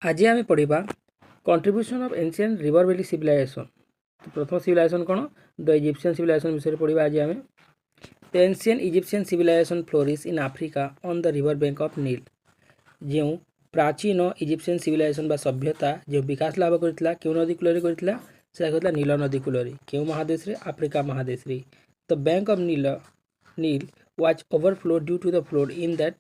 आज आम पढ़ा contribution of ancient river valley civilization. तो प्रथम सिविलाइजेशन कौन द इजिप्शियन सिविलाइजेशन विषय पढ़ा आज आम। The ancient Egyptian civilisation flourish in Africa on the river bank of Nile. जो प्राचीन इजिप्शियन सिविलाइजेशन बा सभ्यता जो विकास लाभ करता क्यों नदी कूल करता नील नदी कूल क्यों महादेश रे आफ्रिका महादेश रे। The bank of Nile was overflow due to the flood in that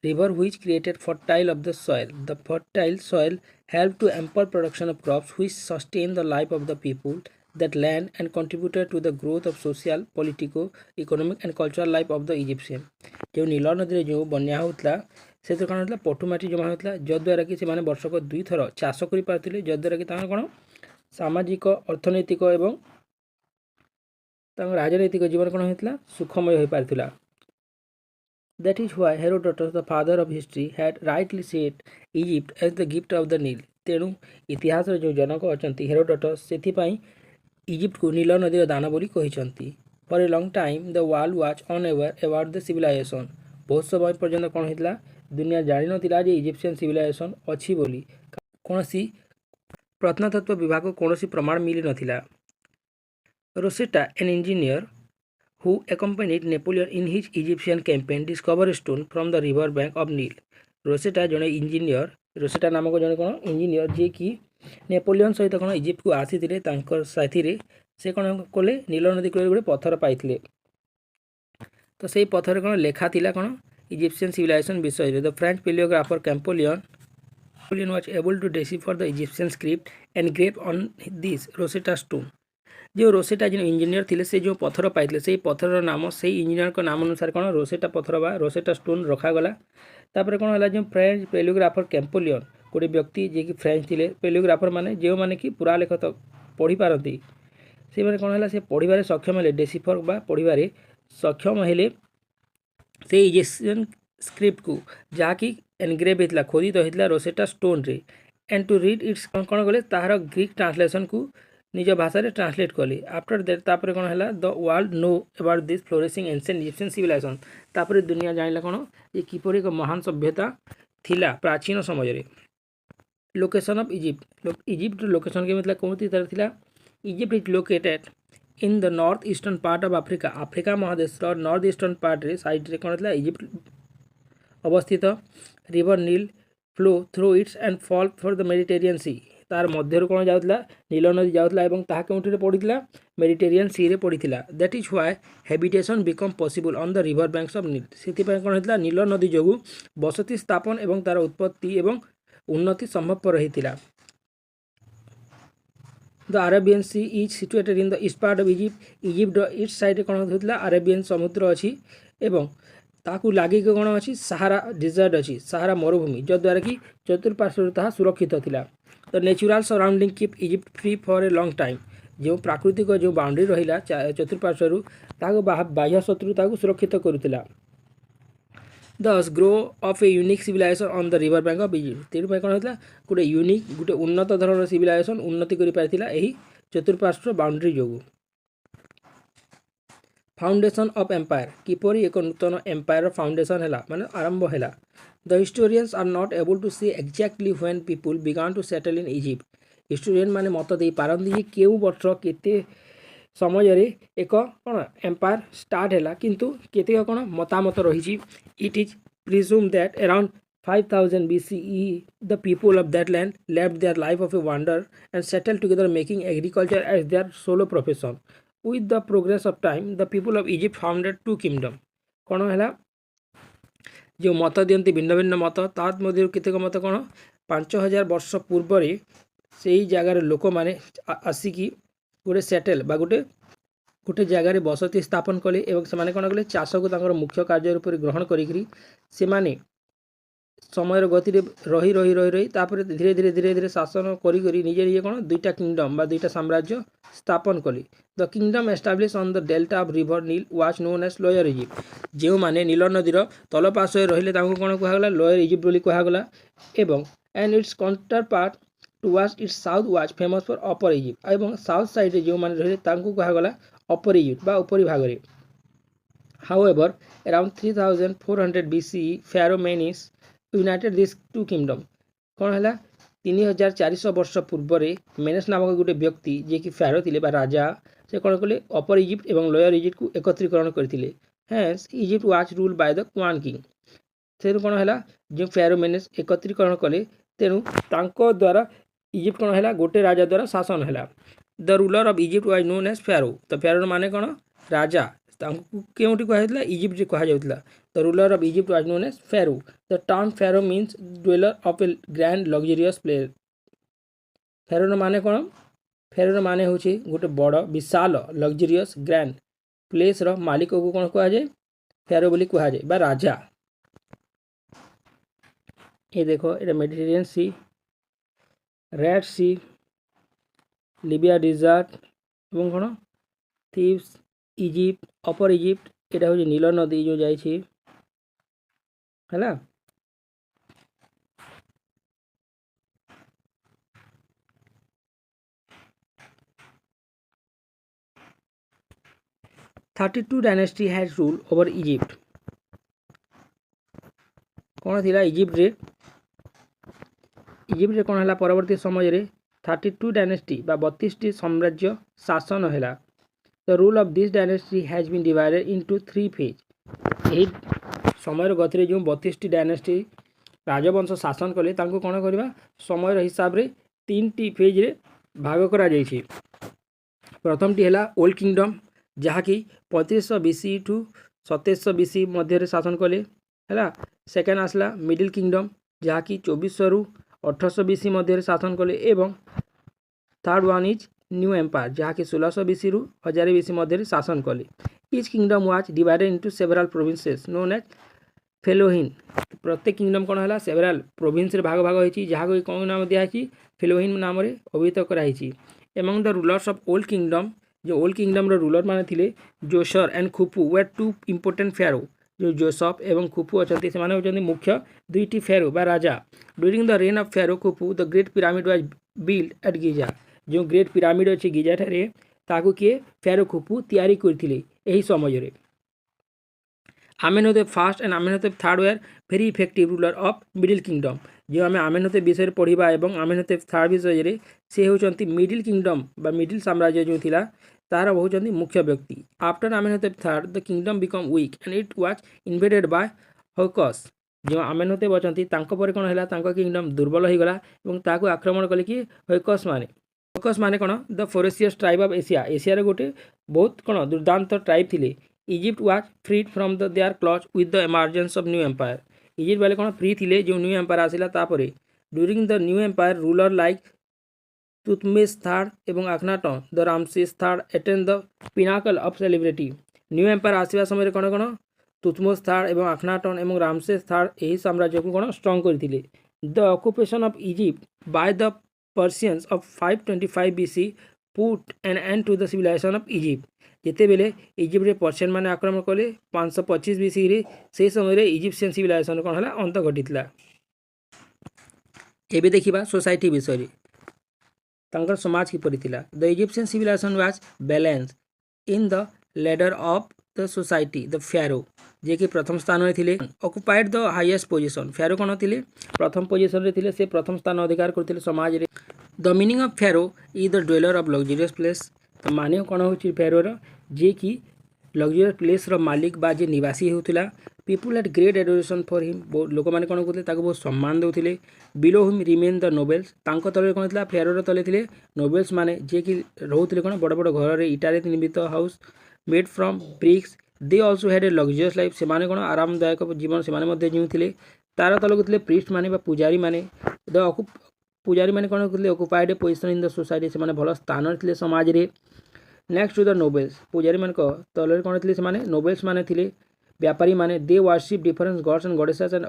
river which created fertile of the soil. The fertile soil helped to ample production of crops which sustained the life of the people that land and contributed to the growth of social, political, economic and cultural life of the Egyptian. जो नील नदी जो बन्या होता से कौन होता पटुमाटी जमा होता जद्वारा कि से वर्षक 2 थर चाष कर पारे जद्वारा कि कौन सामाजिक अर्थनैतिक एवं राजनैतिक जीवन कौन होता सुखमय हो पारा। That is why Herodotus, the father of history, had rightly said Egypt as the gift of the Nile. तेणु इतिहास जो जनक अच्छा हेरोडोटस से इजिप्ट को नील नदी दान बोली कहते। For a long time the world was unaware about the civilization. बहुत समय पर्यंत कौन होता दुनिया जानी ना इजिप्शियन सिविलाइजेशन अच्छी बोली कौन प्रत्नतत्व विभाग को कौन प्रमाण मिली नथिला। Rosetta an engineer who accompanied Napoleon in his Egyptian campaign discovered a stone from the river bank of Nile. Rosetta जड़े इंजीनियर रोसेटा नामक जड़े कौन इंजीनियर जी कि नेपोलियन सहित कौन इजिप्ट को आसी साथी से कौन कले नील नदी कूल गोटे पत्थर पाई। तो से पत्थर कौन लेखा थिला कौन इजिप्शियन सिविलाइजेशन विषय। The French palaeographer Champollion was able to decipher the Egyptian script engrave on this Rosetta stone. जो रोसेटा जो इंजीनियर थे से जो पत्थर पाई से पत्थर नाम से इंजीनियर को नाम अनुसार कौन रोसेटा पत्थर बा रोसेटा स्टोन रखागला। तापर कौन है जो फ्रेंच पेलियोग्राफर कैम्पोलियन गोटे व्यक्ति जी कि फ्रेंच थे पेलियोग्राफर माने जो मैंने कि पूरा लेख तो पढ़ी पारती से मैंने कौन है पढ़वे सक्षम है डेसिफर बा पढ़वे सक्षम है से इजिप्शियन स्क्रिप्ट को जहाँकि एनग्रेव होता खोदित होता रोसेटा स्टोन रे एंड टू रीड इट्स कौन गले तार ग्रीक ट्रांसलेसन को निज भाषा रे ट्रांसलेट कले। आफ्टर दैट तापर कौन है the world know about this flourishing ancient Egyptian civilization. तापर दुनिया जानिला कौन ये किपर एक महान सभ्यता थिला प्राचीन समय। लोकेशन ऑफ इजिप्ट लोकेशन के मतलब कौन तरह थिला। Egypt is located in the north eastern part of Africa. Africa महादेश नॉर्थ ईस्टर्न पार्ट रे साइड रे कौन था इजिप्ट अवस्थित। River Nile flow through its and fall for the Mediterranean sea. तार मध्य कौन जाऊला नील नदी जाऊला कौटी पड़ा मेडिटेरियन सी रे पड़ा। That is why habitation become possible on the river banks of Nile. से कौन होता नील नदी जो बसति स्थापन एवं तार उत्पत्ति एवं उन्नति संभवपर होता। The Arabian sea is situated in the east part of Egypt east side कौन होता अरेबियन समुद्र अच्छी एवं ताकू लगे कौन अच्छी सहारा डिजर्ट अच्छी सहारा मरुभूमि जद्वारा कि चतुर्पार्श्व ताहा सुरक्षित थिला। The natural surrounding keep Egypt free for a long time. जो प्राकृतिक जो बाउंड्री रहा चतुर्पार्श्व बाह्य शत्रु सुरक्षित करुला। Thus grow of a unique civilization on the river bank of Egypt. तेणु कौन होता गोटे यूनिक गोटे उन्नत धरण सिविलाइजेशन उन्नति कर चतुर्पार्श्व बाउंड्री जो। फाउंडेशन ऑफ एम्पायर किपरि एक नूतन एम्पायर फाउंडेशन है माने आरंभ है। The historians are not able to see exactly when people began to settle in Egypt. Historian माने मत दे पारती केउ वर्ष केते समय एक कौन एम्पायर स्टार्ट है किंतु केते कौन मतामत रही। It is presume that around 5000 BCE the people of that land left their life of a wander and settled together making agriculture as their solo profession. With the progress of time the people of Egypt founded two kingdom। कौन है जो मत दियंती भिन्न भिन्न मत ताद मध्य केतेक मत कौन 5000 वर्ष पूर्व से जगार लोक मैंने आसिकी गोटे सेटेल बा गोटे गोटे जगार बसति स्थापन कले एवं से कौन कले चाष को मुख्य कार्य रूप ग्रहण करी समय गति रही रही रही रही तापर धीरे धीरे धीरे धीरे शासन करी निजे निजे कौन दुईटा किंगडम बा दुईटा साम्राज्य स्थापन कले। The kingdom establish on the delta of river Nile was known as lower Egypt. जो माने नील नदीर तल पार्श्व रहिले तांको कौन कहगला लोअर इजिप्ट बोली कहगला एवं and it's counter part towards it's south was famous for upper Egypt एवं साउथ साइड रे जो माने रहिले तांको कहगला अपर इजिप्ट बा ऊपरी भाग रे। However around 3400 BCE Pharaoh Menes united this two kingdom कौन है 3400 वर्ष पूर्व मेनेस नामक गोटे व्यक्ति जे कि फेरो थिले बा राजा से कौन कले अपर इजिप्ट एवं लोअर इजिप्ट को एकत्रीकरण करथिले। Hence Egypt was rule by the one king. से कौन है जो फेरो मेनेस एकत्रीकरण कले तेणु तांको द्वारा इजिप्ट कौन है गोटे राजा द्वारा शासन है। The ruler of Egypt was known as pharaoh. तो फेरो माने कौन राजा केउटी कहला इजिप्ट कहला। The ruler of Egypt was known as pharaoh. The term pharaoh means dweller of a grand luxurious place. Pharaoh माने कौन फेरो माने होचे गोटे बड़ विशाल लग्जरियस ग्रैंड प्लेस रो मालिक को कौन कहा जाए फेरो बोली कहा जाए बा राजा। ये देखो ये मेडिटेरियन सी, रेड सी, लिबिया डिजर्ट एवं कौन थीव्स, इजिप्ट, अपर इजिप्ट एटा हूँ नील नदी जो जाइए है। 32 dynasty has rule over Egypt. कौन थी इजिप्ट रे कौन है परवर्ती समय रे 32 डायनेस्टी बा 32 साम्राज्य शासन है। The rule of this dynasty has been divided into 3 phase. यही समय गति जो 32 डायनेस्टी राजवंश शासन कले तांको कौन करवा समय हिसाब रे 3टी फेज रे भाग करा जाइछि। प्रथमटी है ओल्ड किंगडम जहाँकि 3500 BC टू 2700 BC मध्य शासन कले है। सेकेंड आसला मिडिल किंगडम जहाँकि 2400 रु 1800 BC मध्य शासन कले। एवं third one is new empire जहाँकि 1600 BC रु 1000 BC मध्य शासन कले। Each kingdom was divided into several provinces known as fellahin. प्रत्येक किंगडम कौन है सेवराल प्रोविंस रे भाग भाग होती जहाँ कौन नाम दिखाई फेलोहिन नाम अभिहित कराई। Among the rulers of old kingdom जो ओल्ड किंगडम रूलर माने थिले Djoser and Khufu were two important pharaoh. जो जोसफ एवं खुफू अच्छा से मुख्य दुईटी फेरो बा राजा। During the reign of pharaoh Khufu the great pyramid was build at Giza. जो ग्रेट पिरामिड अच्छी गिजा ठारे ताकू किए फेरो खुफू तैयारी करथिले एही समय रे। Amenhotep first and Amenhotep third were very effective ruler of middle kingdom. जो आम आमेनहतेब विषय पढ़ा और आमेनहतेब थर्ड विषय से होती मिडिल किंगडम बा मिडिल साम्राज्य जो थिला तार होती मुख्य व्यक्ति। After Amenhotep third the kingdom become weak and it was invaded by Hyksos. जो आमेनहतेब अच्छी कौन है किंगडम दुर्बल हो गला और ताकू आक्रमण कले कि हौकस माने। हौकस माने कौन the ferocious tribe of Asia. Asia गोटे बहुत कौन दुर्दांत ट्राइब थिले। Egypt was freed from the their clutch with the emergence of new empire. Egypt वाले कौन फ्री थिले जो न्यू एम्पायर आसिला तापरे। During the new empire ruler like Thutmose third एवं Akhenaten the Ramesses third attain the pinnacle of celebrity. New empire आसवा समय कौन कौन तुतमोस थर्ड एवं अखनाटन एवं रामसेस थर्ड यही साम्राज्य को कौन स्ट्रंग करथिले। The occupation of Egypt by the Persians of 525 BC put an end to the civilization of Egypt. जिते बेले इजिप्ट पर्सियन माने आक्रमण कले 525 BC रे से समय इजिप्शियन सिविलाइजेशन कौन है अंत घटी। एबे देखिबा सोसाइटी विषय तांकर समाज किपरि थिला। The Egyptian civilisation was balance in the ladder of the society the pharaoh जे कि प्रथम स्थान में थिले occupied the highest position. Pharaoh कौन थिले प्रथम पोजीशन रे थिले से प्रथम स्थान अधिकार करथिले समाज रे। The meaning of Pharaoh is the dweller of luxurious place. तो माने कौन होची फेरो रो जे कि लग्जरियस प्लेस रो मालिक बा जे निवासी होथिला। People had great adoration for him. लोक मैंने कौन करते बहुत सम्मान देते। Below him remain the nobles. तांको तले कौन था फेरोर तले थे नोबेल्स माने जे कि रोते कौन बड़ बड़ घर इटारे निर्मित house made from bricks. They also had a luxurious life. से कौन आरामदायक जीवन से जीते। तार तलक थे प्रीस्ट माने पुजारी माने। द पुजारी माने कौन करते occupied A position in the society. से भल स्थान थे समाज रे। नेक्स्ट टू द नोबेल्स पुजारी मान तले कौन थे से नोबेल्स माने थे व्यापारी माने। They worship different gods and goddesses and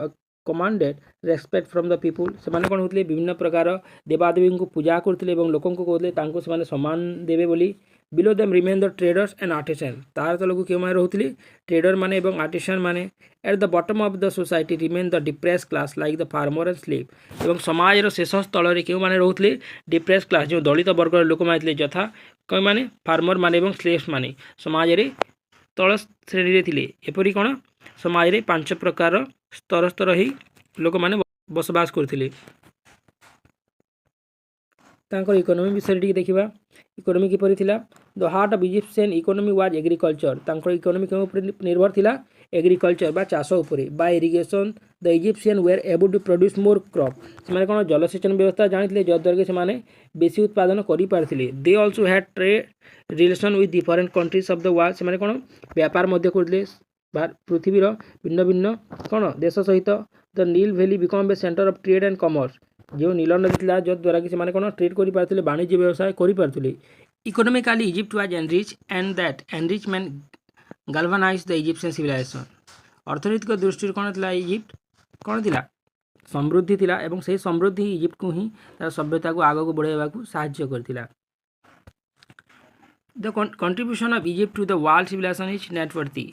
commanded respect from the people. से कौन होते विभिन्न प्रकार देवादेवी को पूजा करते लोकों को कहते से सम्मान देवे बोली। Below them remain the traders and artisan. तार तलक क्यों मैंने रोते ट्रेडर माने आर्टिसान माने। At the bottom of the society remain the depress class like the farmer and slave. एवं समाज शेष स्थल में क्यों मैंने रोते डिप्रेस क्लास जो दलित वर्ग लोक मैंने यथा कौन मैंने फार्मर माने स्लेव्स माने समाज रे तल श्रेणी रे थिले। एपरी कौन समाज रे 5 प्रकार स्तर स्तर ही लोक माने बसवास करथिले। तांकर इकोनॉमी विषय टी देखिबा। इकोनॉमी किपरि थिला? The heart of Egyptian economy was agriculture. तांकर इकोनॉमी के ऊपर निर्भर थिला? एग्रीकल्चर बा चाष उपरे। By irrigation the Egyptian were able to produce more crop. से कोन जलसेचन व्यवस्था जानिथिले जद्वारा कि से बेसी उत्पादन करि पारथिले। They also had trade relation with different countries of the world. से कोन व्यापार मध्य करथिले पृथ्वीर भिन्न भिन्न कोन देश सहित। The Nile valley become a centre of trade and commerce. जो नील नदी था जद्वारा कि से कोन ट्रेड करि पारथिले, वाणिज्य व्यवसाय करि पारथिले। Economically Egypt was enrich and that enrichment galvanise the Egyptian civilisation. अर्थनैतिक दृष्टिकोण थिला इजिप्ट कौन थिला? समृद्धि थिला एवं से समृद्धि इजिप्ट को ही तार सभ्यता को आगो को बढ़ाइबा को सहायता करथिला। The contribution of Egypt to the world civilisation is noteworthy.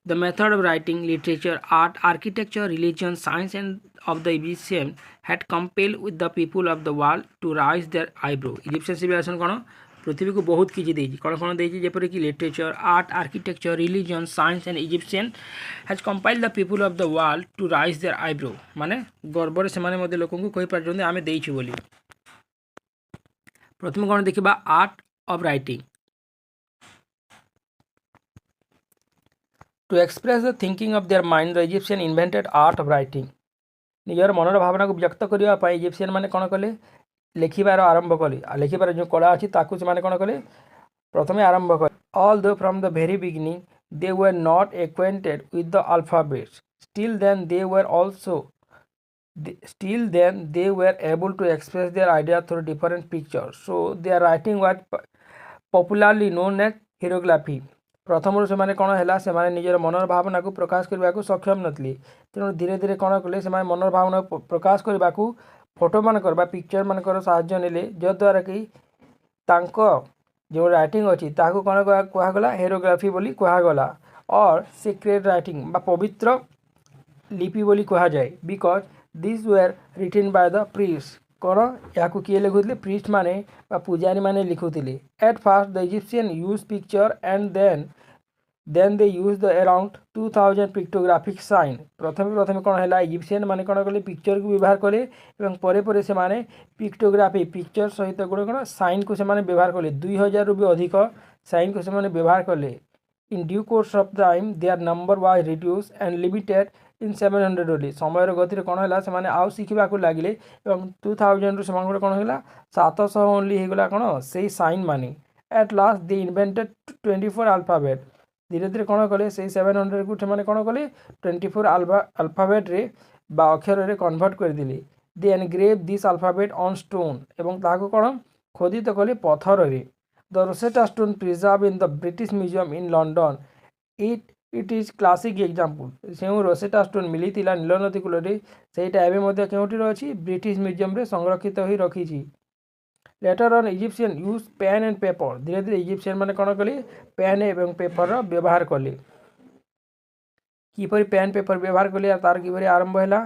The method of writing, literature, art, architecture, religion, science and of the Egyptian had compelled with the people of the world to raise their eyebrow. Egyptian civilization कौन पृथ्वी को बहुत किसी देजी कौन कौन देजी जेपरि कि literature, art, architecture, religion, science and Egyptian has compiled the people of the world to raise their eyebrow. माने गर्वर से माने मध्य लोकन को कहि पारछन आमे देइछु बोली। प्रथम कौन देखिबा art of writing. To express the thinking of their mind, the Egyptian invented art of writing. निजर मनर भावना को व्यक्त करने इजिप्शियन मैंने कौन कले लिखिबार आरंभ कले। लिखिबार जो कला अच्छी ताकू से कौन कले प्रथम आरंभ कले। Although from the very beginning they were not acquainted with the alphabets, still then they were able to express their idea through different pictures. So their writing was popularly known as hieroglyphy. प्रथम से कौन है से निजर मनर भावना को प्रकाश करने को सक्षम नथली। तेणु धीरे धीरे कौन कले से मनर भावना प्रकाश करने को फोटो मानकर पिक्चर मानकर साहाय्य नेले, जद्वारा कि तांको जो राइटिंग अच्छी ताकू कौन कहगला हेरोग्राफी बोली कहगला और सीक्रेट राइटिंग बा पवित्र लिपि बोली कह जाए। Because this were written by the priest. कौन या किए लिखुले? प्रीस्ट माने पूजारी माने लिखुले। At first the Egyptian use picture and then they use the around 2000 pictographic sign. प्रथम कौन है इजिप्शियन माने कौन कले पिक्चर को व्यवहार कले एवं परे परे से माने पिक्टोग्राफी पिक्चर सहित गोटे कौन साइन को से व्यवहार कले। 2000 रु भी अधिक साइन को से व्यवहार कले। In due course of time their number was reduce and limited in 700 only. समय गति कौन है से आउ शिखा लगे 2000 रु कौन है 700 ओनली होगा कौन से साइन मानी। At last they invented 24 alphabet. धीरे धीरे कौन कले से 700 को से कौन कले 24 अल्फाबेट रे बा अक्षर रे कन्वर्ट कर दिले। They engrave this alphabet on stone एवं ताको कौन खोदित कले पत्थर रे। The Rosetta stone preserve in the British museum in London. It is classic example. से रोसेटा स्टोन मिली नील नदी कूल सेटा एवं केउटी अच्छी ब्रिटिश म्यूजियम रे संरक्षित हो रखी। Later on Egyptian use pen and paper. धीरे धीरे इजिप्शियन मैंने कौन कले पेन एवं पेपर व्यवहार कले। किपरि पेन पेपर व्यवहार कले तार किपरि आरंभ है।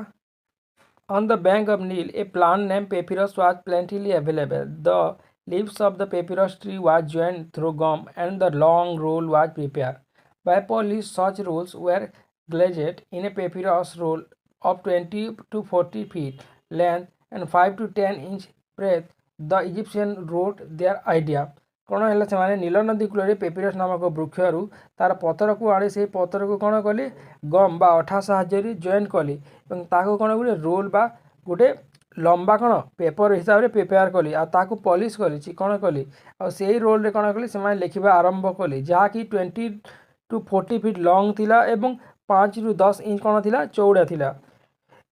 On the bank of Nile a plant name papyrus was plentifully available. The leaves of the papyrus tree was joined through gum and the long roll was prepared. By polish, such rolls were glazed in a papyrus roll of 20 to 40 feet length and 5 to 10 inch breadth. The Egyptian wrote their idea. कौन है से नील नदी cool papyrus नामक वृक्षर तार पतर को आने से पतर को कौन कले गम बा अठा साहाय्य जॉइन कले कौन गोटे रोल बा गोटे लंबा कौन पेपर हिसाब से प्रिपेयर कली आकु पॉलिश कली कौन कली आई रोल रे कौन कली से लिखा आरंभ कले जहाँकि 20 to 40 फीट लंग थिला एवं 5 ରୁ 10 इंच कौन थिला चौड़ा थिला।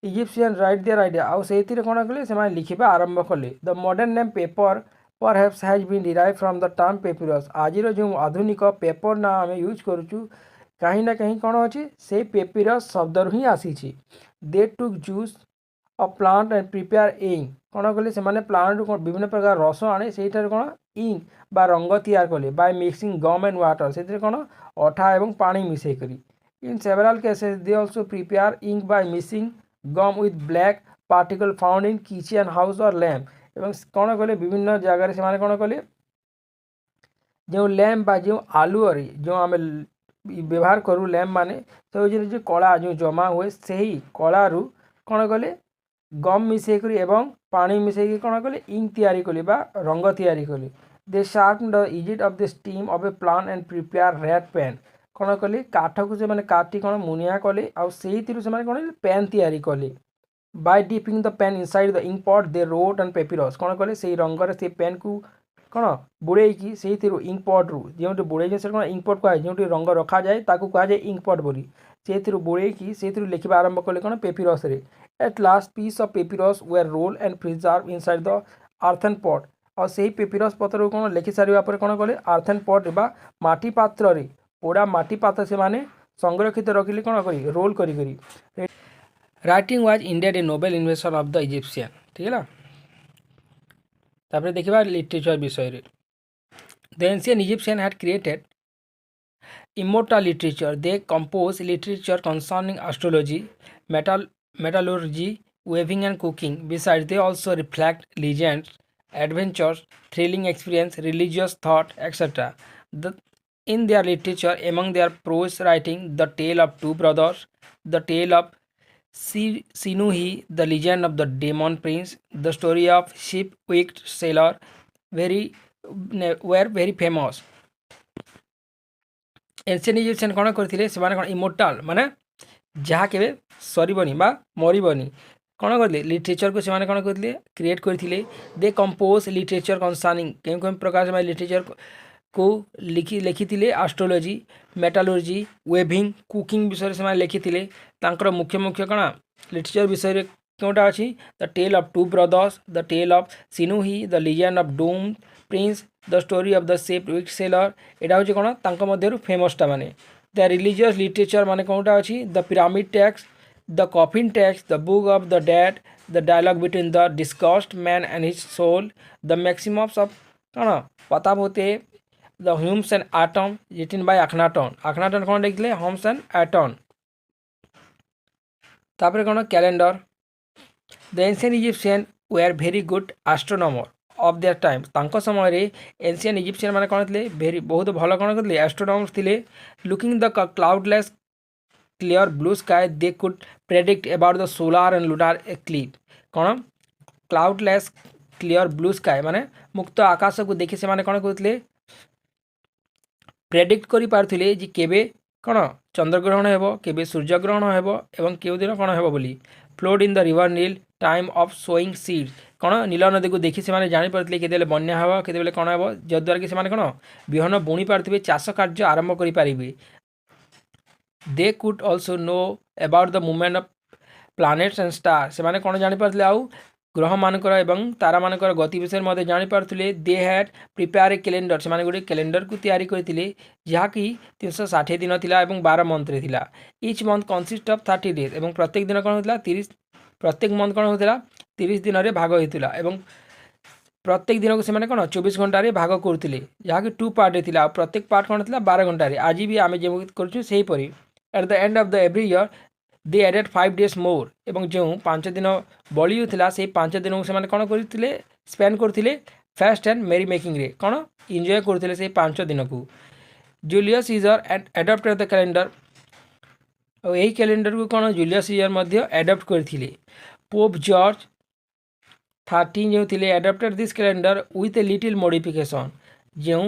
इजिप्शियन राइट देयर आइडिया आउ से कौन कले से लिखा आरंभ कले। The modern name paper perhaps has been derive from the term papyrus. आज जो आधुनिक पेपर ना आम यूज करूँ कहीं ना कहीं कौन अच्छी से पेपिरस शब्द ही आसी। They took juice of plant and prepare ink. कौन कले से प्लांट विभिन्न प्रकार रस आने से कौन इंक बा रंग तैयार कले by mixing gum and water से कौन अठा एवं पानी मिसई करी। In several cases they also prepare ink by mixing gum with black particle found in kitchen house or lamp. एवं कौन कले विभिन्न जगार से कौन कले जो लैम्प बा जो आलुअ जो आम व्यवहार करूँ लैम्प माने से जो कला जो जमा हुए से ही कलारू कौन कले गम मिसेकरी एवं पानी मिसेकी कौन कले इंक तैयारी कले बा रंग तैयारी कले। दे शार्पन द इजिट of the stem of a plant and prepare red pen कौन कले काठ को से काटी कौन मुनिया कले आउ से कौन पेन तैयारी कले। By dipping the pen inside the ink pot they wrote and papyrus कौन कले से रंगर से पेन को कौन बुड़ेकी से इंक पॉट रू जो बुड़े से कौन इंक पॉट कहुए जो रंग रखा जाए ताकू कहुए इंक पॉट बोली से बुड़ेकी से लिखा आरंभ कले कौन पेपिरस रे। At last piece of papyrus were roll and preserve inside the earthen pot और से पेपिरस पत्र को कौन लिखि सारा पर कौन कले आर्थन पॉट बा माटी पात्र रे पोड़ा माटी पात्र से माने संरक्षित रखिले कौन करी रोल करी। Writing was India A Nobel invention of the Egyptian ठीक है ना। तापर देखिबा लिटरेचर विषय रे। The ancient Egyptian had created immortal literature. They compose literature concerning astrology, metallurgy, weaving and cooking. Besides, they also reflect legends, adventures, thrilling experience, religious thought, etc. In their literature, among their prose writing, the tale of two brothers, the tale of Sinuhi, the legend of the demon prince, the story of ship-wicked sailor, were very famous. Ancient Egyptian कौन करते कौन इमोर्टाल माने जहाँ के सरबनी बा मरबनी कौन करते literature को से कौन करते क्रिएट करते। दे कंपोज लिटरेचर कनसर्निंग केम केम प्रकार से लिटरेचर को लिखी एस्ट्रोलॉजी मेटालर्जी वेविंग कुकिंग विषय से लिखी मुख्य मुख्य कौन लिटरेचर विषय क्योंटा अच्छी the tale of two brothers the tale of Sinuhe the legend of doom prince the story of the shipwrecked sailor एटा हूँ कौन तांको मध्यरु फेमसटा माने। द रिलीजियस लिटरेचर माने कौनटा अच्छी the pyramid text the coffin text the book of the dead the dialogue between the discussed man and his soul the maxims of कौन पता होते the hymns and Aten written by Akhenaten कौन लिखले hymns and Aten. तापर कौन calendar the ancient Egyptian were very good astronomer of their time तांको समय रे एंशिएंट इजिप्शियन माने कौन थे भेरी बहुत भल कौन करते एस्ट्रोनॉमर्स थे। Looking the cloudless clear blue sky they could predict about the solar and lunar eclipse कौन क्लाउडलेस क्लियर ब्लू स्काई माने मुक्त आकाश को देखि से माने कौन करते प्रेडिक्ट करि पारथिले जे केबे कौन चंद्रग्रहण हेबो केबे सूर्यग्रहण हेबो एवं केउ दिन कौन हेबो बोली। Flood in the river Nile time of sowing seeds कौन नील नदी को देखी से जापे केते बन्या हे केते कौन हे जद्वारा कि से कौन विहन बुणी पारे चाष कार्य आरंभ करें। They could also know about the movement of planets and star से कौन जापारे आउ ग्रह मानकर एवं तारा मानकर गति विषय जापारे। They had prepare a calendar से गोटे कैलेंडर को तैयारी करते जहाँकि 360 दिन थिला एवं 12 मंथ रे थिला। Etch month consist of 30 days एवं प्रत्येक दिन कौन होता 30 प्रत्येक मंथ कौन होता 30 दिन रे भाग होता एवं प्रत्येक दिन को से कौन 24 घंटे भाग करते जहाँकि 2 पार्ट रे प्रत्येक पार्ट कौन था 12 घंटे। आज भी आम जो कर at the end of the every year they added 5 days more एवं जो 5 दिन बड़ी होता से 5 दिन को से कौन करते स्पेंड करते फेस्ट एंड मेरी मेकिंग रे कौन एंजॉय करते से 5 दिन को। Julius Caesar adapted the calendar और यही कैलेंडर को कौन जूलियस सीजर एडप्ट करते। पोप जॉर्ज 13 जो थे adapted this calendar with a little modification जो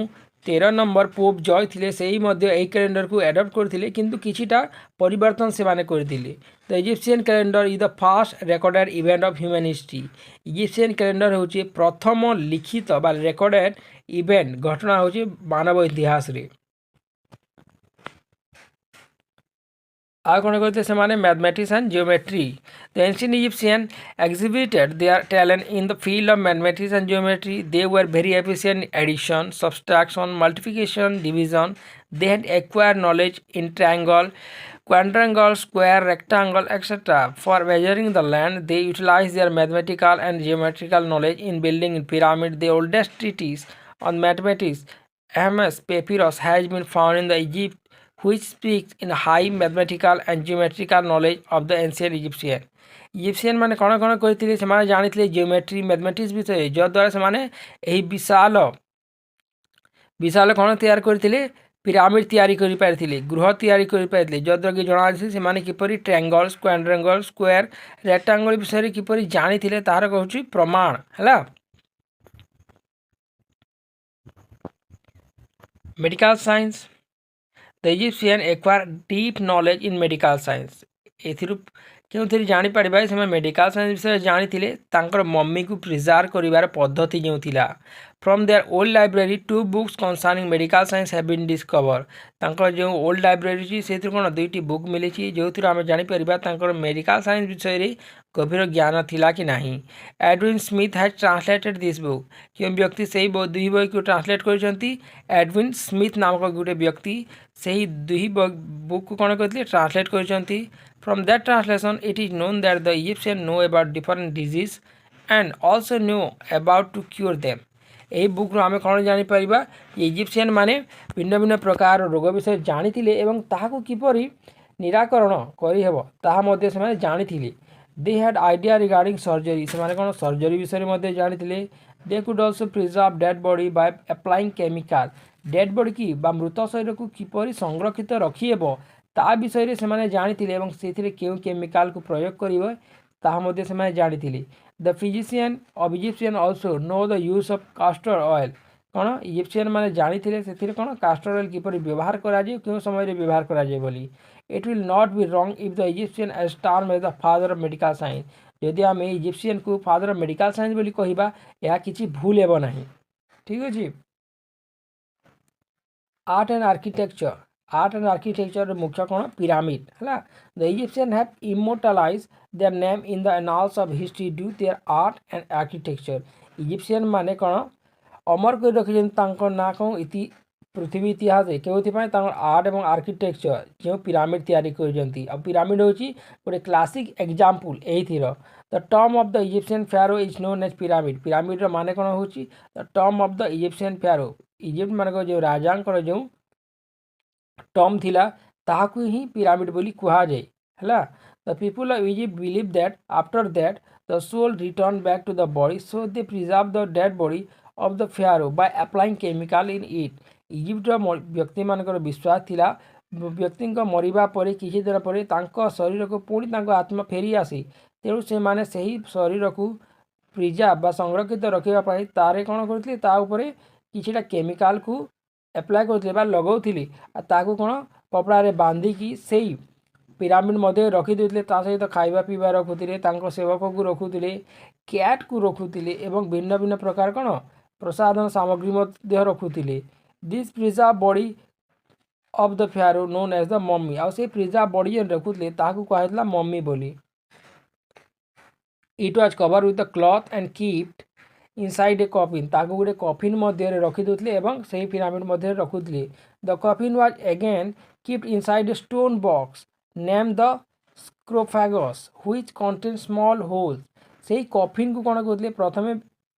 13 नंबर पोप जॉय थे से ही कैलेंडर को एडप्ट करते किंतु किछिटा परिवर्तन से माने करते। The Egyptian calendar is the fast recorded event of human history Egyptian calendar हूँ प्रथम लिखित बा रेकर्डेड इवेंट घटना हूँ मानव इतिहास रे। आ कौन करते से mathematics and geometry the ancient Egyptian exhibited their talent in the field of mathematics and geometry. They were very efficient in addition, subtraction, multiplication, division. They had acquired knowledge in triangle, quadrangle, square, rectangle, etc. For measuring the land, they utilized their mathematical and geometrical knowledge in building pyramid. The oldest treatise on mathematics, Hermes Papyrus, has been found in the Egypt, which speaks in high mathematical and geometrical knowledge of the ancient Egyptian. Egyptian माने कौन कौन करते से जानी geometry mathematics विषय जद्वारा से विशाल विशाल कौन तैयार करते ପିରାମିଡ଼ ତିଆରି କରିପାରିଥିଲେ, ଗୃହ ତିଆରି କରିପାରିଥିଲେ, ଯଦ୍ୱାରା କି ଜଣାଅଛି ସେମାନେ କିପରି ଟ୍ରାଙ୍ଗଲ୍, କ୍ୱାଡ୍ରାଙ୍ଗଲ୍, ସ୍କୋୟାର, ରେକ୍ଟାଙ୍ଗଲ୍ ବିଷୟରେ କିପରି ଜାଣିଥିଲେ ତାହାର କହୁଛି ପ୍ରମାଣ ହେଲା। Medical science, the Egyptian acquire deep knowledge in medical science. ଏଥିରୁ କେଉଁଥିରେ ଜାଣିପାରିବା ସେମାନେ ମେଡ଼ିକାଲ ସାଇନ୍ସ ବିଷୟରେ ଜାଣିଥିଲେ, ତାଙ୍କର ମମିକୁ ପ୍ରିଜର୍ଭ କରିବାର ପଦ୍ଧତି ଯେଉଁ ଥିଲା। From their old library, 2 books concerning medical science have been discovered. ତାଙ୍କର ଯେଉଁ ଓଲ୍ଡ ଲାଇବ୍ରେରୀ ଅଛି ସେଥିରୁ କ'ଣ 2ଟି ବୁକ୍ ମିଳିଛି ଯେଉଁଥିରୁ ଆମେ ଜାଣିପାରିବା ତାଙ୍କର ମେଡ଼ିକାଲ ସାଇନ୍ସ ବିଷୟରେ ଗଭୀର ଜ୍ଞାନ ଥିଲା କି ନାହିଁ। Edwin Smith has translated this book. କେଉଁ ବ୍ୟକ୍ତି ସେହି 2 ବହିକୁ ଟ୍ରାନ୍ସଲେଟ୍ କରିଛନ୍ତି? ଏଡୱିନ୍ ସ୍ମିଥ୍ ନାମକ ଗୋଟେ ବ୍ୟକ୍ତି ସେହି 2 ବୁକ୍କୁ କ'ଣ କରିଥିଲେ? ଟ୍ରାନ୍ସଲେଟ୍ କରିଛନ୍ତି। From that translation, it is known that the Egyptians know about different diseases and also know about to cure them. ଏହି ବୁକ୍ରୁ ଆମେ କ'ଣ ଜାଣିପାରିବା? ଇଜିପ୍ସିଆନ୍ ମାନେ ଭିନ୍ନ ଭିନ୍ନ ପ୍ରକାର ରୋଗ ବିଷୟରେ ଜାଣିଥିଲେ ଏବଂ ତାହାକୁ କିପରି ନିରାକରଣ କରିହେବ ତାହା ମଧ୍ୟ ସେମାନେ ଜାଣିଥିଲେ। They had idea regarding surgery. ସେମାନେ କ'ଣ ସର୍ଜରୀ ବିଷୟରେ ମଧ୍ୟ ଜାଣିଥିଲେ। They could also preserve dead body by applying chemical. Dead ବଡିକି ବା ମୃତ ଶରୀରକୁ କିପରି ସଂରକ୍ଷିତ ରଖିହେବ ତା ବିଷୟରେ ସେମାନେ ଜାଣିଥିଲେ ଏବଂ ସେଥିରେ କେଉଁ କେମିକାଲକୁ ପ୍ରୟୋଗ କରିବ ତାହା ମଧ୍ୟ ସେମାନେ ଜାଣିଥିଲେ। The physician of Egyptian also know the use of castor oil. କ'ଣ ଇଜିପ୍ସିଆନ୍ ମାନେ ଜାଣିଥିଲେ ସେଥିରେ କ'ଣ କାଷ୍ଟର ଅଏଲ୍ କିପରି ବ୍ୟବହାର କରାଯାଏ, କେଉଁ ସମୟରେ ବ୍ୟବହାର କରାଯାଏ ବୋଲି। It will not be wrong if the Egyptian as term as the father of medical science. ଯଦି ଆମେ ଇଜିପ୍ସିଆନ୍କୁ ଫାଦର ଅଫ୍ ମେଡ଼ିକାଲ ସାଇନ୍ସ ବୋଲି କହିବା ଏହା କିଛି ଭୁଲ ହେବ ନାହିଁ। ଠିକ୍ ଅଛି। Art and architecture. Art and architecture ମୁଖ୍ୟ କ'ଣ? ପିରାମିଡ଼ ହେଲା। The Egyptian have immortalise their name in the annals of history due their art and architecture. Egyptian ମାନେ କ'ଣ ଅମର କରି ରଖିଛନ୍ତି ତାଙ୍କ ନାଁ କ'ଣ ପୃଥିବୀ ଇତିହାସରେ କେଉଁଥିପାଇଁ? ତାଙ୍କର ଆର୍ଟ ଏବଂ ଆର୍କିଟେକ୍ଚର ଯେଉଁ ପିରାମିଡ଼ ତିଆରି କରିଛନ୍ତି। ଆଉ ପିରାମିଡ଼ ହେଉଛି ଗୋଟେ କ୍ଲାସିକ୍ ଏକ୍ଜାମ୍ପଲ୍ ଏଇଥିର। The term of the Egyptian pharaoh is known as pyramid. ପିରାମିଡ଼ର ମାନେ କ'ଣ ହେଉଛି? The term of the Egyptian pharaoh. Egypt ମାନଙ୍କର ଯେଉଁ ରାଜାଙ୍କର ଯେଉଁ ଟର୍ମ ଥିଲା ତାହାକୁ ହିଁ ପିରାମିଡ଼ ବୋଲି କୁହାଯାଏ ହେଲା। The people of Egypt believe that after that the soul return back to the body so they preserve the dead body of the pharaoh by applying chemical in it. ଇଜିପ୍ଟର ବ୍ୟକ୍ତିମାନଙ୍କର ବିଶ୍ୱାସ ଥିଲା ବ୍ୟକ୍ତିଙ୍କ ମରିବା ପରେ କିଛି ଦିନ ପରେ ତାଙ୍କ ଶରୀରକୁ ପୁଣି ତାଙ୍କ ଆତ୍ମା ଫେରି ଆସେ, ତେଣୁ ସେମାନେ ସେହି ଶରୀରକୁ ପ୍ରିଜର୍ଭ ବା ସଂରକ୍ଷିତ ରଖିବା ପାଇଁ ତାରେ କ'ଣ କରୁଥିଲେ? ତା ଉପରେ କିଛିଟା କେମିକାଲକୁ ଆପ୍ଲାଏ କରୁଥିଲେ ବା ଲଗାଉଥିଲେ ଆଉ ତାକୁ କ'ଣ କପଡ଼ାରେ ବାନ୍ଧିକି ସେଇ ପିରାମିଡ଼ ମଧ୍ୟରେ ରଖିଦେଉଥିଲେ। ତା ସହିତ ଖାଇବା ପିଇବା ରଖୁଥିଲେ, ତାଙ୍କ ସେବକକୁ ରଖୁଥିଲେ, କ୍ୟାଟ୍କୁ ରଖୁଥିଲେ ଏବଂ ଭିନ୍ନ ଭିନ୍ନ ପ୍ରକାର କ'ଣ ପ୍ରସାଧନ ସାମଗ୍ରୀ ମଧ୍ୟ ରଖୁଥିଲେ। This preserve body of the pharaoh known as the mummy. ଆଉ ସେଇ ପ୍ରିଜର୍ଭ ବଡି ଯେନ୍ ରଖୁଥିଲେ ତାହାକୁ କୁହାଯାଇଥିଲା ମମି ବୋଲି। It was cover with the cloth and kept inside a coffin. ତାକୁ ଗୋଟେ କଫିନ୍ ମଧ୍ୟରେ ରଖିଦେଉଥିଲେ ଏବଂ ସେହି ପିରାମିଡ଼ ମଧ୍ୟରେ ରଖୁଥିଲେ। The coffin was again kept inside a stone box name the sarcophagus which contain small holes. ସେହି କଫିନ୍କୁ କ'ଣ କହୁଥିଲେ? ପ୍ରଥମେ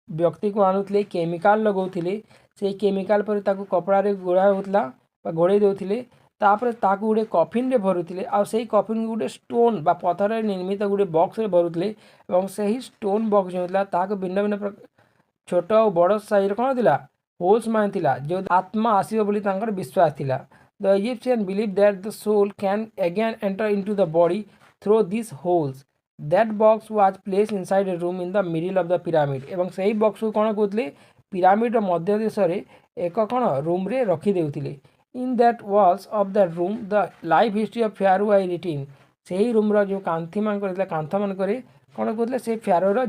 ବ୍ୟକ୍ତିକୁ ଆଣୁଥିଲେ, କେମିକାଲ ଲଗାଉଥିଲେ, ସେହି କେମିକାଲ ପରେ ତାକୁ କପଡ଼ାରେ ଘୋଡ଼ା ହେଉଥିଲା ବା ଘୋଡ଼େଇ ଦେଉଥିଲେ, ତାପରେ ତାକୁ ଗୋଟେ କଫିନ୍ରେ ଭରୁଥିଲେ ଆଉ ସେହି କଫିନ୍କୁ ଗୋଟେ ଷ୍ଟୋନ୍ ବା ପଥରରେ ନିର୍ମିତ ଗୋଟେ ବକ୍ସରେ ଭରୁଥିଲେ ଏବଂ ସେହି ଷ୍ଟୋନ୍ ବକ୍ସ ଯେଉଁ ଥିଲା ତାହାକୁ ଭିନ୍ନ ଭିନ୍ନ ଛୋଟ ଆଉ ବଡ଼ ସାଇଜ୍ର କ'ଣ ଥିଲା? ହୋଲ୍ସ ମାନେ ଥିଲା ଯେଉଁ ଆତ୍ମା ଆସିବ ବୋଲି ତାଙ୍କର ବିଶ୍ୱାସ ଥିଲା। The Egyptian believe that the soul can again enter into the body through this holes. That box was place inside a room in the middle of the pyramid. ଏବଂ ସେହି ବକ୍ସକୁ କ'ଣ କହୁଥିଲେ? ପିରାମିଡ଼ର ମଧ୍ୟ ଦେଶରେ ଏକ କ'ଣ ରୁମ୍ରେ ରଖିଦେଉଥିଲେ। In that walls of the room the life history of pharaoh was written. ସେହି ରୁମ୍ର ଯେଉଁ କାନ୍ଥମାନଙ୍କରେ ଥିଲା କାନ୍ଥମାନଙ୍କରେ କ'ଣ କହୁଥିଲେ? ସେ ଫ୍ୟାରୋର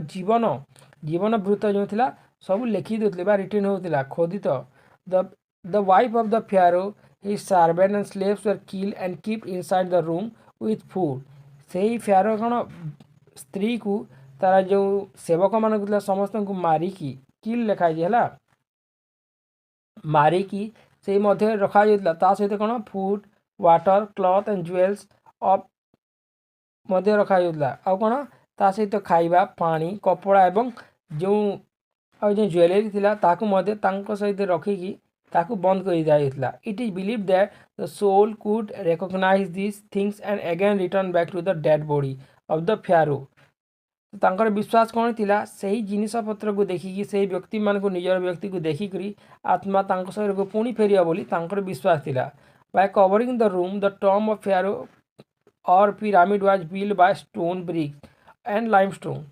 ଜୀବନ ବୃତ୍ତ ଯେଉଁ ଥିଲା ସବୁ ଲେଖି ଦେଉଥିଲେ ବା ରିଟିନ୍ ହେଉଥିଲା ଖୋଦିତ। The wife of the pharaoh his servant and slaves were killed and kept inside the room with food. ସେହି ଫ୍ୟାରୋ କ'ଣ ସ୍ତ୍ରୀକୁ ତାର ଯେଉଁ ସେବକମାନଙ୍କୁ ଥିଲା ସମସ୍ତଙ୍କୁ ମାରିକି କିଲ୍ ଲେଖାଯାଇଛି ହେଲା, ମାରିକି ସେଇ ମଧ୍ୟରେ ରଖାଯାଇଥିଲା। ତା ସହିତ କ'ଣ food, water, cloth and jewels of ମଧ୍ୟ ରଖାଯାଉଥିଲା। ଆଉ କ'ଣ ତା ସହିତ ଖାଇବା, ପାଣି, କପଡ଼ା ଏବଂ ଯେଉଁ ଜୁଏଲେରୀ ଥିଲା ତାକୁ ମଧ୍ୟ ତାଙ୍କ ସହିତ ରଖିକି ତାକୁ ବନ୍ଦ କରି ଦିଆଯାଇଥିଲା। It is believe that the soul could recognize this things and again return back to the dead body of the pharaoh. ତାଙ୍କର ବିଶ୍ୱାସ କ'ଣ ଥିଲା, ସେହି ଜିନିଷପତ୍ରକୁ ଦେଖିକି ସେହି ବ୍ୟକ୍ତିମାନଙ୍କୁ ନିଜର ବ୍ୟକ୍ତିକୁ ଦେଖିକରି ଆତ୍ମା ତାଙ୍କ ଶରୀରକୁ ପୁଣି ଫେରିବ ବୋଲି ତାଙ୍କର ବିଶ୍ୱାସ ଥିଲା। By covering the room the tomb of pharaoh or pyramid was build by stone bricks and limestone.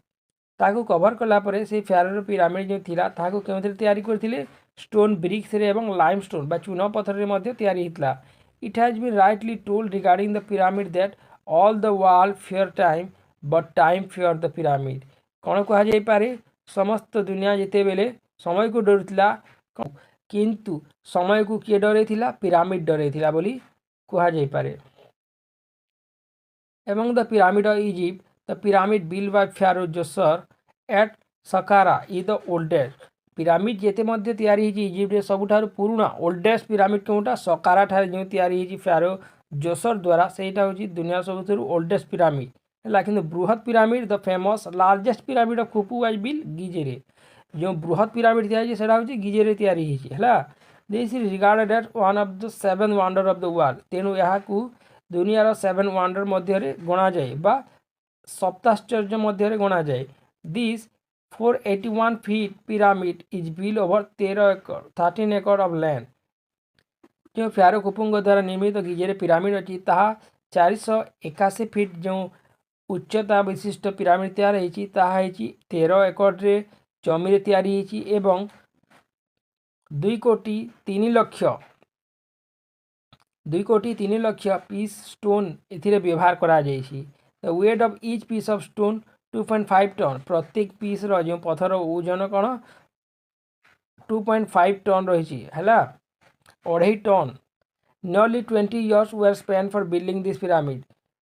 ତାକୁ କଭର କଲା ପରେ ସେହି ଫେରୋର ପିରାମିଡ୍ ଯେଉଁ ଥିଲା ତାହାକୁ କେଉଁଥିରେ ତିଆରି କରିଥିଲେ? ଷ୍ଟୋନ୍ ବ୍ରିକ୍ସରେ ଏବଂ ଲାଇମଷ୍ଟୋନ୍ ବା ଚୂନ ପଥରରେ ମଧ୍ୟ ତିଆରି ହୋଇଥିଲା। It has been rightly told regarding the pyramid that all the world fear time but time fear the pyramid. କ'ଣ କୁହାଯାଇପାରେ? ସମସ୍ତ ଦୁନିଆ ଯେତେବେଳେ ସମୟକୁ ଡରୁଥିଲା, କିନ୍ତୁ ସମୟକୁ କିଏ ଡରେଇଥିଲା? ପିରାମିଡ୍ ଡରେଇଥିଲା ବୋଲି କୁହାଯାଇପାରେ। Among the pyramid of Egypt, the pyramid built by Pharaoh Djoser at Saqqara is the oldest. Pyramid ଯେତେ ମଧ୍ୟ ତିଆରି ହେଇଛି ଇଜିପ୍ଟରେ ସବୁଠାରୁ ପୁରୁଣା ଓଲ୍ଡେଷ୍ଟ ପିରାମିଡ୍ କେଉଁଟା? ସକାରା ଠାରେ ଯେଉଁ ତିଆରି ହେଇଛି ଫ୍ୟାରୋ ଜୋସର ଦ୍ୱାରା, ସେଇଟା ହେଉଛି ଦୁନିଆର ସବୁଠାରୁ ଓଲ୍ଡେଷ୍ଟ ପିରାମିଡ୍ ହେଲା। କିନ୍ତୁ ବୃହତ pyramid the famous largest pyramid of Khufu was build ଗିଜେରେ। ଯେଉଁ ବୃହତ ପିରାମିଡ୍ ତିଆରି ହେଇଛି ସେଇଟା ହେଉଛି ଗିଜେରେ ତିଆରି ହେଇଛି ହେଲା। This is regarded as one of the 7 wonder of the world. ତେଣୁ ଏହାକୁ ଦୁନିଆର 7 ୱାଣ୍ଡର ମଧ୍ୟରେ ଗଣାଯାଏ ବା ସପ୍ତାଶ୍ଚର୍ଯ୍ୟ ମଧ୍ୟରେ ଗଣାଯାଏ। This 481 feet pyramid is built over 13 acre of land। ଯେଉଁ ଫ୍ୟାରୋ ଖୁଫୁଙ୍କ ଦ୍ୱାରା ନିର୍ମିତ ଗିଜେରେ ପିରାମିଡ୍ ଅଛି ତାହା 481 ଫିଟ୍ ଯେଉଁ ଉଚ୍ଚତା ବିଶିଷ୍ଟ ପିରାମିଡ୍ ତିଆରି ହେଇଛି ତାହା ହେଇଛି 13 ଏକରରେ ଜମିରେ ତିଆରି ହେଇଛି ଏବଂ 2,03,00,000 ପିସ୍ ଷ୍ଟୋନ୍ ଏଥିରେ ବ୍ୟବହାର କରାଯାଇଛି। The weight of each piece of stone 2.5 ton. ପ୍ରତ୍ୟେକ ପିସ୍ର ଯେଉଁ ପଥର ଓଜନ କ'ଣ? 2.5 ଟନ୍ ରହିଛି ହେଲା, 2.5 ton. Nearly 20 years were spent for building this pyramid।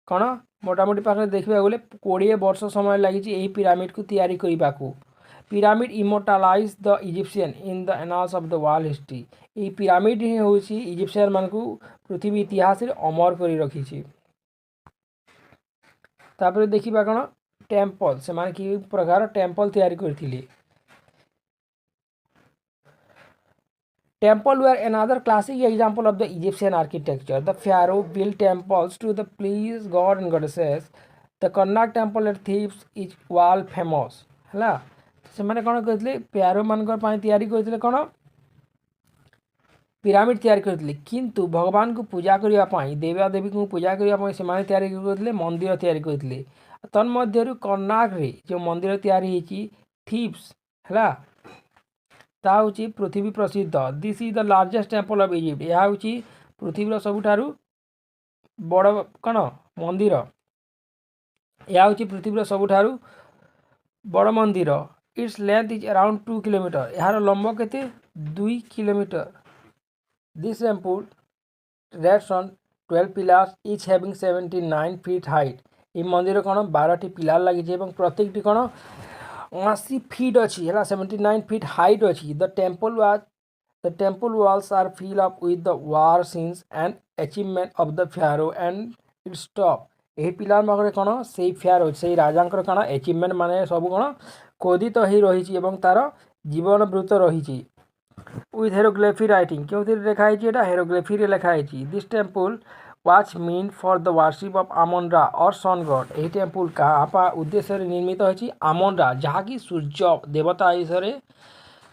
କ'ଣ ମୋଟାମୋଟି ପାଖରେ ଦେଖିବାକୁ ଗଲେ 20 ବର୍ଷ ସମୟ ଲାଗିଛି ଏହି ପିରାମିଡ୍କୁ ତିଆରି କରିବାକୁ। Pyramid immortalize the Egyptian in the annals of the world history. ଏହି ପିରାମିଡ୍ ହିଁ ହେଉଛି ଇଜିପ୍ସିଆନ୍ମାନଙ୍କୁ ପୃଥିବୀ ଇତିହାସରେ ଅମର କରି ରଖିଛି। ତାପରେ ଦେଖିବା କ'ଣ ଟେମ୍ପଲ୍, ସେମାନେ କି ପ୍ରକାର ଟେମ୍ପଲ୍ ତିଆରି କରିଥିଲେ। Temple were another classic example of the Egyptian architecture. The pharaoh built temples to the please god and goddesses. The Karnak temple at Thebes is world famous ହେଲା। ସେମାନେ କ'ଣ କରିଥିଲେ? ଫ୍ୟାରୋ ମାନଙ୍କର ପାଇଁ ତିଆରି କରିଥିଲେ କ'ଣ? ପିରାମିଡ୍ ତିଆରି କରିଥିଲେ। କିନ୍ତୁ ଭଗବାନଙ୍କୁ ପୂଜା କରିବା ପାଇଁ, ଦେବାଦେବୀଙ୍କୁ ପୂଜା କରିବା ପାଇଁ ସେମାନେ ତିଆରି କରିଥିଲେ ମନ୍ଦିର ତିଆରି କରିଥିଲେ। ତନ୍ମଧ୍ୟରୁ କର୍ଣ୍ଣାକରେ ଯେଉଁ ମନ୍ଦିର ତିଆରି ହେଇଛି ଥିବ୍ସ ହେଲା, ତାହା ହେଉଛି ପୃଥିବୀ ପ୍ରସିଦ୍ଧ। This is the largest temple of Egypt. ଏହା ହେଉଛି ପୃଥିବୀର ସବୁଠାରୁ ବଡ଼ କ'ଣ ମନ୍ଦିର। ଏହା ହେଉଛି ପୃଥିବୀର ସବୁଠାରୁ ବଡ଼ ମନ୍ଦିର। Its length is around 2 kilometre. ଏହାର ଲମ୍ବ କେତେ? 2 kilometre. This temple rests on 12 pillars each having 79 feet height। এই ମନ୍ଦିର କ'ଣ 12ଟି ପିଲାର ଲାଗିଛି ଏବଂ ପ୍ରତ୍ୟେକଟି କ'ଣ 80 ଫିଟ୍ ଅଛି ହେଲା, 79 feet height ଅଛି। The temple walls are filled up with the war scenes and achievement of the pharaoh and its top। ଏହି ପିଲାର ପାଖରେ କ'ଣ ସେଇ ଫ୍ୟାରୋ ସେଇ ରାଜାଙ୍କର କ'ଣ ଆଚିଭମେଣ୍ଟ ମାନେ ସବୁ କ'ଣ ଖୋଦିତ ହେଇ ରହିଛି ଏବଂ ତାର ଜୀବନ ବୃତ୍ତ ରହିଛି। with hieroglyphy writing କେଉଁଥିରେ ଲେଖା ହେଇଛି? ଏଇଟା ହେରୋଗ୍ଲିଫିରେ ଲେଖା ହେଇଛି। This temple was meant for the worship of Amun Ra or ସନ୍ ଗଡ୍। ଏହି ଟେମ୍ପଲ୍ କାହା ଉଦ୍ଦେଶ୍ୟରେ ନିର୍ମିତ ହୋଇଛି? ଆମନ୍ ରା, ଯାହାକି ସୂର୍ଯ୍ୟ ଦେବତା ବିଷୟରେ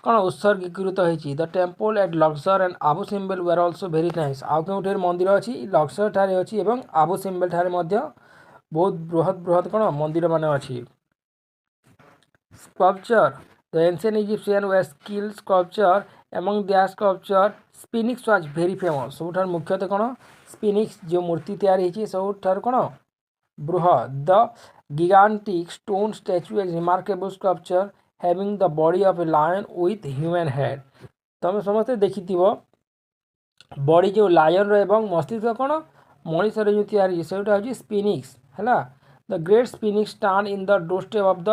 କ'ଣ ଉତ୍ସର୍ଗୀକୃତ ହୋଇଛି। The temple at Luxor and Abu Simbel were also very nice. ଆଉ କେଉଁଠାରେ ମନ୍ଦିର ଅଛି? ଲକ୍ସର ଠାରେ ଅଛି ଏବଂ ଆବୁ ସିମ୍ବଲ୍ ଠାରେ ମଧ୍ୟ ବହୁତ ବୃହତ କ'ଣ ମନ୍ଦିରମାନେ ଅଛି। Sculpture the ancient Egyptian were skilled sculpture among their sculpture sphinx was very famous। ସବୁଠାରୁ ମୁଖ୍ୟତଃ କ'ଣ ସ୍ପିନିକ୍ସ ଯେଉଁ ମୂର୍ତ୍ତି ତିଆରି ହେଇଛି ସବୁଠାରୁ କ'ଣ ବୃହତ। ଦ gigantic stone statue is remarkable sculpture having the body of a lion with human head। ତମେ ସମସ୍ତେ ଦେଖିଥିବ ବଡି ଯେଉଁ ଲାୟନର ଏବଂ ମସ୍ତିଷ୍କ କ'ଣ ମଣିଷର ଯେଉଁ ତିଆରି ସେଇଟା ହେଉଛି ସ୍ପିନିକ୍ସ ହେଲା। The great sphinx stand in the doorstep of the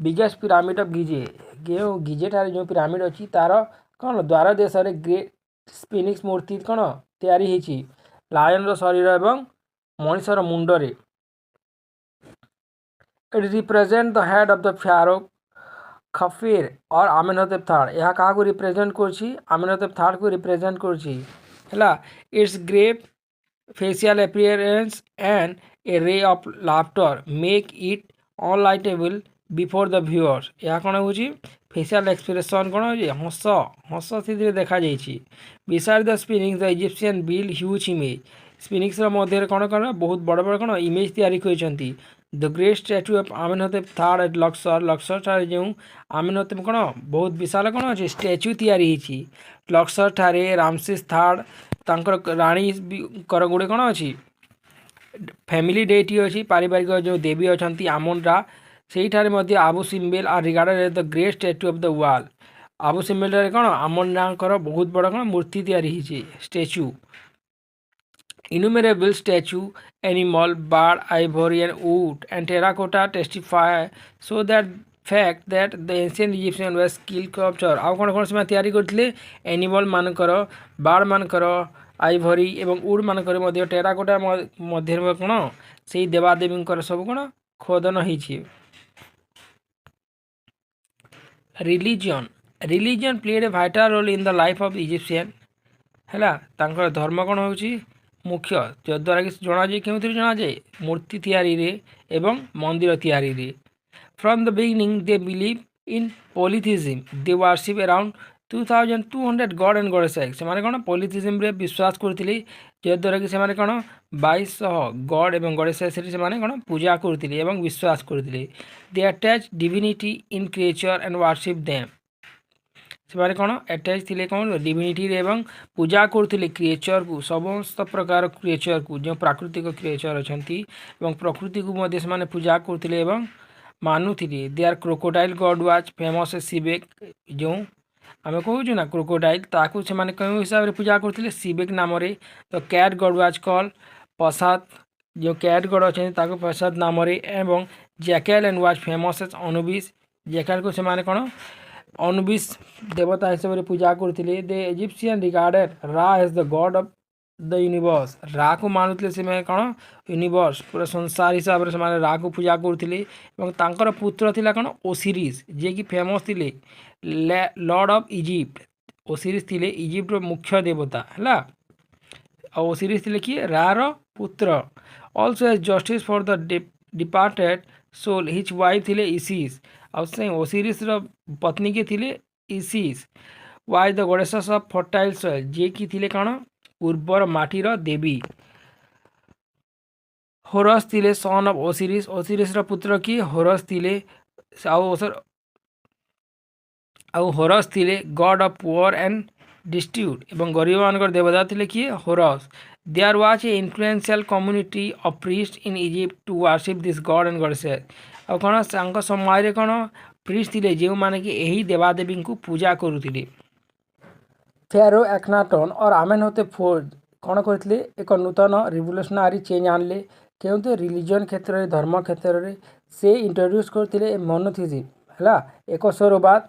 biggest pyramid of Giza. ଯେଉଁ ଗିଜେଠାରେ ଯେଉଁ ପିରାମିଡ୍ ଅଛି ତାର କ'ଣ ଦ୍ୱାର ଦେଶରେ ଗ୍ରେଟ୍ ସ୍ପିନିକ୍ସ ମୂର୍ତ୍ତି କ'ଣ ତିଆରି ହେଇଛି ଲାୟନର ଶରୀର ଏବଂ ମଣିଷର ମୁଣ୍ଡରେ। It represent the head of the pharaoh Khafre or Amenhotep third. ଏହା କାହାକୁ ରିପ୍ରେଜେଣ୍ଟ କରୁଛି? ଆମେନହତେପ ଥାର୍ଡକୁ ରିପ୍ରେଜେଣ୍ଟ କରୁଛି ହେଲା। Its great facial appearance and a ray of laughter make it unlightable before the viewers. ଏହା କ'ଣ ହେଉଛି ଫେସିଆଲ୍ ଏକ୍ସପ୍ରେସନ୍ କ'ଣ ହେଉଛି ହସ ହସ ସେଥିରେ ଦେଖାଯାଇଛି। ବିସାଇଡ୍ ଦ ସ୍ପିନିକ୍ସ ଦ ଇଜିପ୍ସିଆନ୍ ବିଲ୍ଡ ହ୍ୟୁଜ୍ ଇମେଜ୍। ସ୍ପିନିକ୍ସର ମଧ୍ୟରେ କ'ଣ କ'ଣ ବହୁତ ବଡ଼ ବଡ଼ କ'ଣ ଇମେଜ୍ ତିଆରି କରିଛନ୍ତି। The great statue of Amenhotep third at Luxor. Luxor ଠାରେ ଯେଉଁ ଆମେନହତେପ୍ କ'ଣ ବହୁତ ବିଶାଳ କ'ଣ ଅଛି ଷ୍ଟାଚ୍ୟୁ ତିଆରି ହେଇଛି। ଲକ୍ସର ଠାରେ ରାମସେସ୍ ଥାର୍ଡ଼ ତାଙ୍କର ରାଣୀଙ୍କର ଗୋଟେ କ'ଣ ଅଛି ଫ୍ୟାମିଲି ଡେଟି ଅଛି, ପାରିବାରିକ ଯେଉଁ ଦେବୀ ଅଛନ୍ତି ଆମନ୍ ରା। ସେଇଠାରେ ମଧ୍ୟ Abu Simbel are regarded as the great statue of the world. ଆବୁ ସିମ୍ବେଲରେ କ'ଣ ଆମନ୍ ରାଙ୍କର ବହୁତ ବଡ଼ କ'ଣ ମୂର୍ତ୍ତି ତିଆରି ହେଇଛି statue. Innumerable statue, animal, bird, ivory, and wood and terracotta testify so that fact that the ancient Egyptians were skilled sculptor। ଆଉ କ'ଣ କ'ଣ ସେମାନେ ତିଆରି କରିଥିଲେ ଏନିମଲ୍ ମାନଙ୍କର, ବାର୍ଡ଼ ମାନଙ୍କର, ଆଇଭରି ଏବଂ ଉଡ୍ ମାନଙ୍କର ମଧ୍ୟ ଟେରାକୋଟା ମଧ୍ୟରେ କ'ଣ ସେଇ ଦେବାଦେବୀଙ୍କର ସବୁ କ'ଣ ଖୋଦନ ହେଇଛି। Religion played a vital role in the life of Egyptian. ହେଲା ତାଙ୍କର ଧର୍ମ କ'ଣ ହେଉଛି ମୁଖ୍ୟ, ଯଦ୍ୱାରା କି ଜଣାଯାଏ କେଉଁଥିରେ ଜଣାଯାଏ ମୂର୍ତ୍ତି ତିଆରିରେ ଏବଂ ମନ୍ଦିର ତିଆରିରେ। From the beginning they believe in polytheism. They worship around 2200 god and goddesses. ସେମାନେ କ'ଣ ପଲିଥିଜିମ୍ରେ ବିଶ୍ୱାସ କରୁଥିଲେ, ଯଦ୍ୱାରା କି ସେମାନେ କ'ଣ 2200 ଗଡ୍ ଏବଂ ଗଡେସେସ୍ରେ ସେମାନେ କ'ଣ ପୂଜା କରୁଥିଲେ ଏବଂ ବିଶ୍ୱାସ କରୁଥିଲେ। ଦେ attach ଡିଭିନିଟି in creature and worship them. ସେମାନେ କ'ଣ ଆଟାଚ୍ ଥିଲେ କ'ଣ ଡିଭିନିଟିରେ ଏବଂ ପୂଜା କରୁଥିଲେ କ୍ରିଏଚର୍କୁ, ସମସ୍ତ ପ୍ରକାର କ୍ରିଏଚର୍କୁ, ଯେଉଁ ପ୍ରାକୃତିକ କ୍ରିଏଚର୍ ଅଛନ୍ତି ଏବଂ ପ୍ରକୃତିକୁ ମଧ୍ୟ ସେମାନେ ପୂଜା କରୁଥିଲେ ଏବଂ ମାନୁଥିଲେ। ଦେ ଆର୍ କ୍ରୋକୋଡାଇଲ୍ ଗଡ୍ ୱାଚ୍ ଫେମସ୍ ସିବେକ୍। ଯେଉଁ ଆମେ କହୁଛୁ ନା କ୍ରୋକୋଡାଇଲ୍, ତାକୁ ସେମାନେ କେଉଁ ହିସାବରେ ପୂଜା କରୁଥିଲେ ସିବେକ୍ ନାମରେ। ତ cat god was call Pasad, ଯେଉଁ କ୍ୟାଟ୍ ଗଡ୍ ଅଛନ୍ତି ତାକୁ ପସାଦ ନାମରେ। ଏବଂ jackal and was famous as Anubis. ଜ୍ୟାକାଲ୍କୁ ସେମାନେ କ'ଣ ଅନୁବିସ୍ ଦେବତା ହିସାବରେ ପୂଜା କରୁଥିଲେ। They Egyptian regarded Ra as the god of the universe. ରାକୁ ମାନୁଥିଲେ ସେମାନେ କ'ଣ ୟୁନିଭର୍ସ ପୁରା ସଂସାର ହିସାବରେ ସେମାନେ ରାକୁ ପୂଜା କରୁଥିଲେ। ଏବଂ ତାଙ୍କର ପୁତ୍ର ଥିଲା କ'ଣ ଓସିରିସ୍, ଯିଏକି ଫେମସ୍ ଥିଲେ ଲର୍ଡ଼ ଅଫ୍ ଇଜିପ୍ଟ। ଓସିରିସ୍ ଥିଲେ ଇଜିପ୍ଟର ମୁଖ୍ୟ ଦେବତା। ହେଲା ଆଉ ଓସିରିସ୍ ଥିଲେ କିଏ ରାର ପୁତ୍ର। Also as justice for the departed soul his wife ଥିଲେ ଇସିସ୍। ଆଉ ସେ ଓସିରିସ୍ର ପତ୍ନୀ କିଏ ଥିଲେ Isis. Why the goddesses of fertile soil, ଯିଏକି ଥିଲେ କ'ଣ ଉର୍ବର ମାଟିର ଦେବୀ। ହୋରସ୍ ଥିଲେ ସନ୍ ଅଫ୍ ଓସିରିସ୍। ଓସିରିସ୍ର ପୁତ୍ର କିଏ ହୋରସ୍ ଥିଲେ। ଆଉ ହୋରସ୍ ଥିଲେ god of poor and distribute, ଏବଂ ଗରିବମାନଙ୍କର ଦେବତା ଥିଲେ କିଏ Horus. There was a influential community of priest in Egypt to worship this god and goddesses. ଆଉ କ'ଣ ତାଙ୍କ ସମୟରେ କ'ଣ ପ୍ରିଷ୍ଟ ଥିଲେ ଯେଉଁମାନେ କି ଏହି ଦେବାଦେବୀଙ୍କୁ ପୂଜା କରୁଥିଲେ। ଫେରୋ ଏଖନାଟନ୍ ଅର୍ ଆମେନହତେପ୍ ଫୋର୍ଥ କ'ଣ କରିଥିଲେ ଏକ ନୂତନ ରିଭଲ୍ୟୁସନାରୀ ଚେଞ୍ଜ ଆଣିଲେ। କେଉଁଠି ରିଲିଜିଅନ୍ କ୍ଷେତ୍ରରେ, ଧର୍ମ କ୍ଷେତ୍ରରେ ସେ ଇଣ୍ଟ୍ରୋଡ୍ୟୁସ୍ କରିଥିଲେ ମୋନୋଥିଜିମ୍। ହେଲା ଏକସ୍ୱରବାଦ,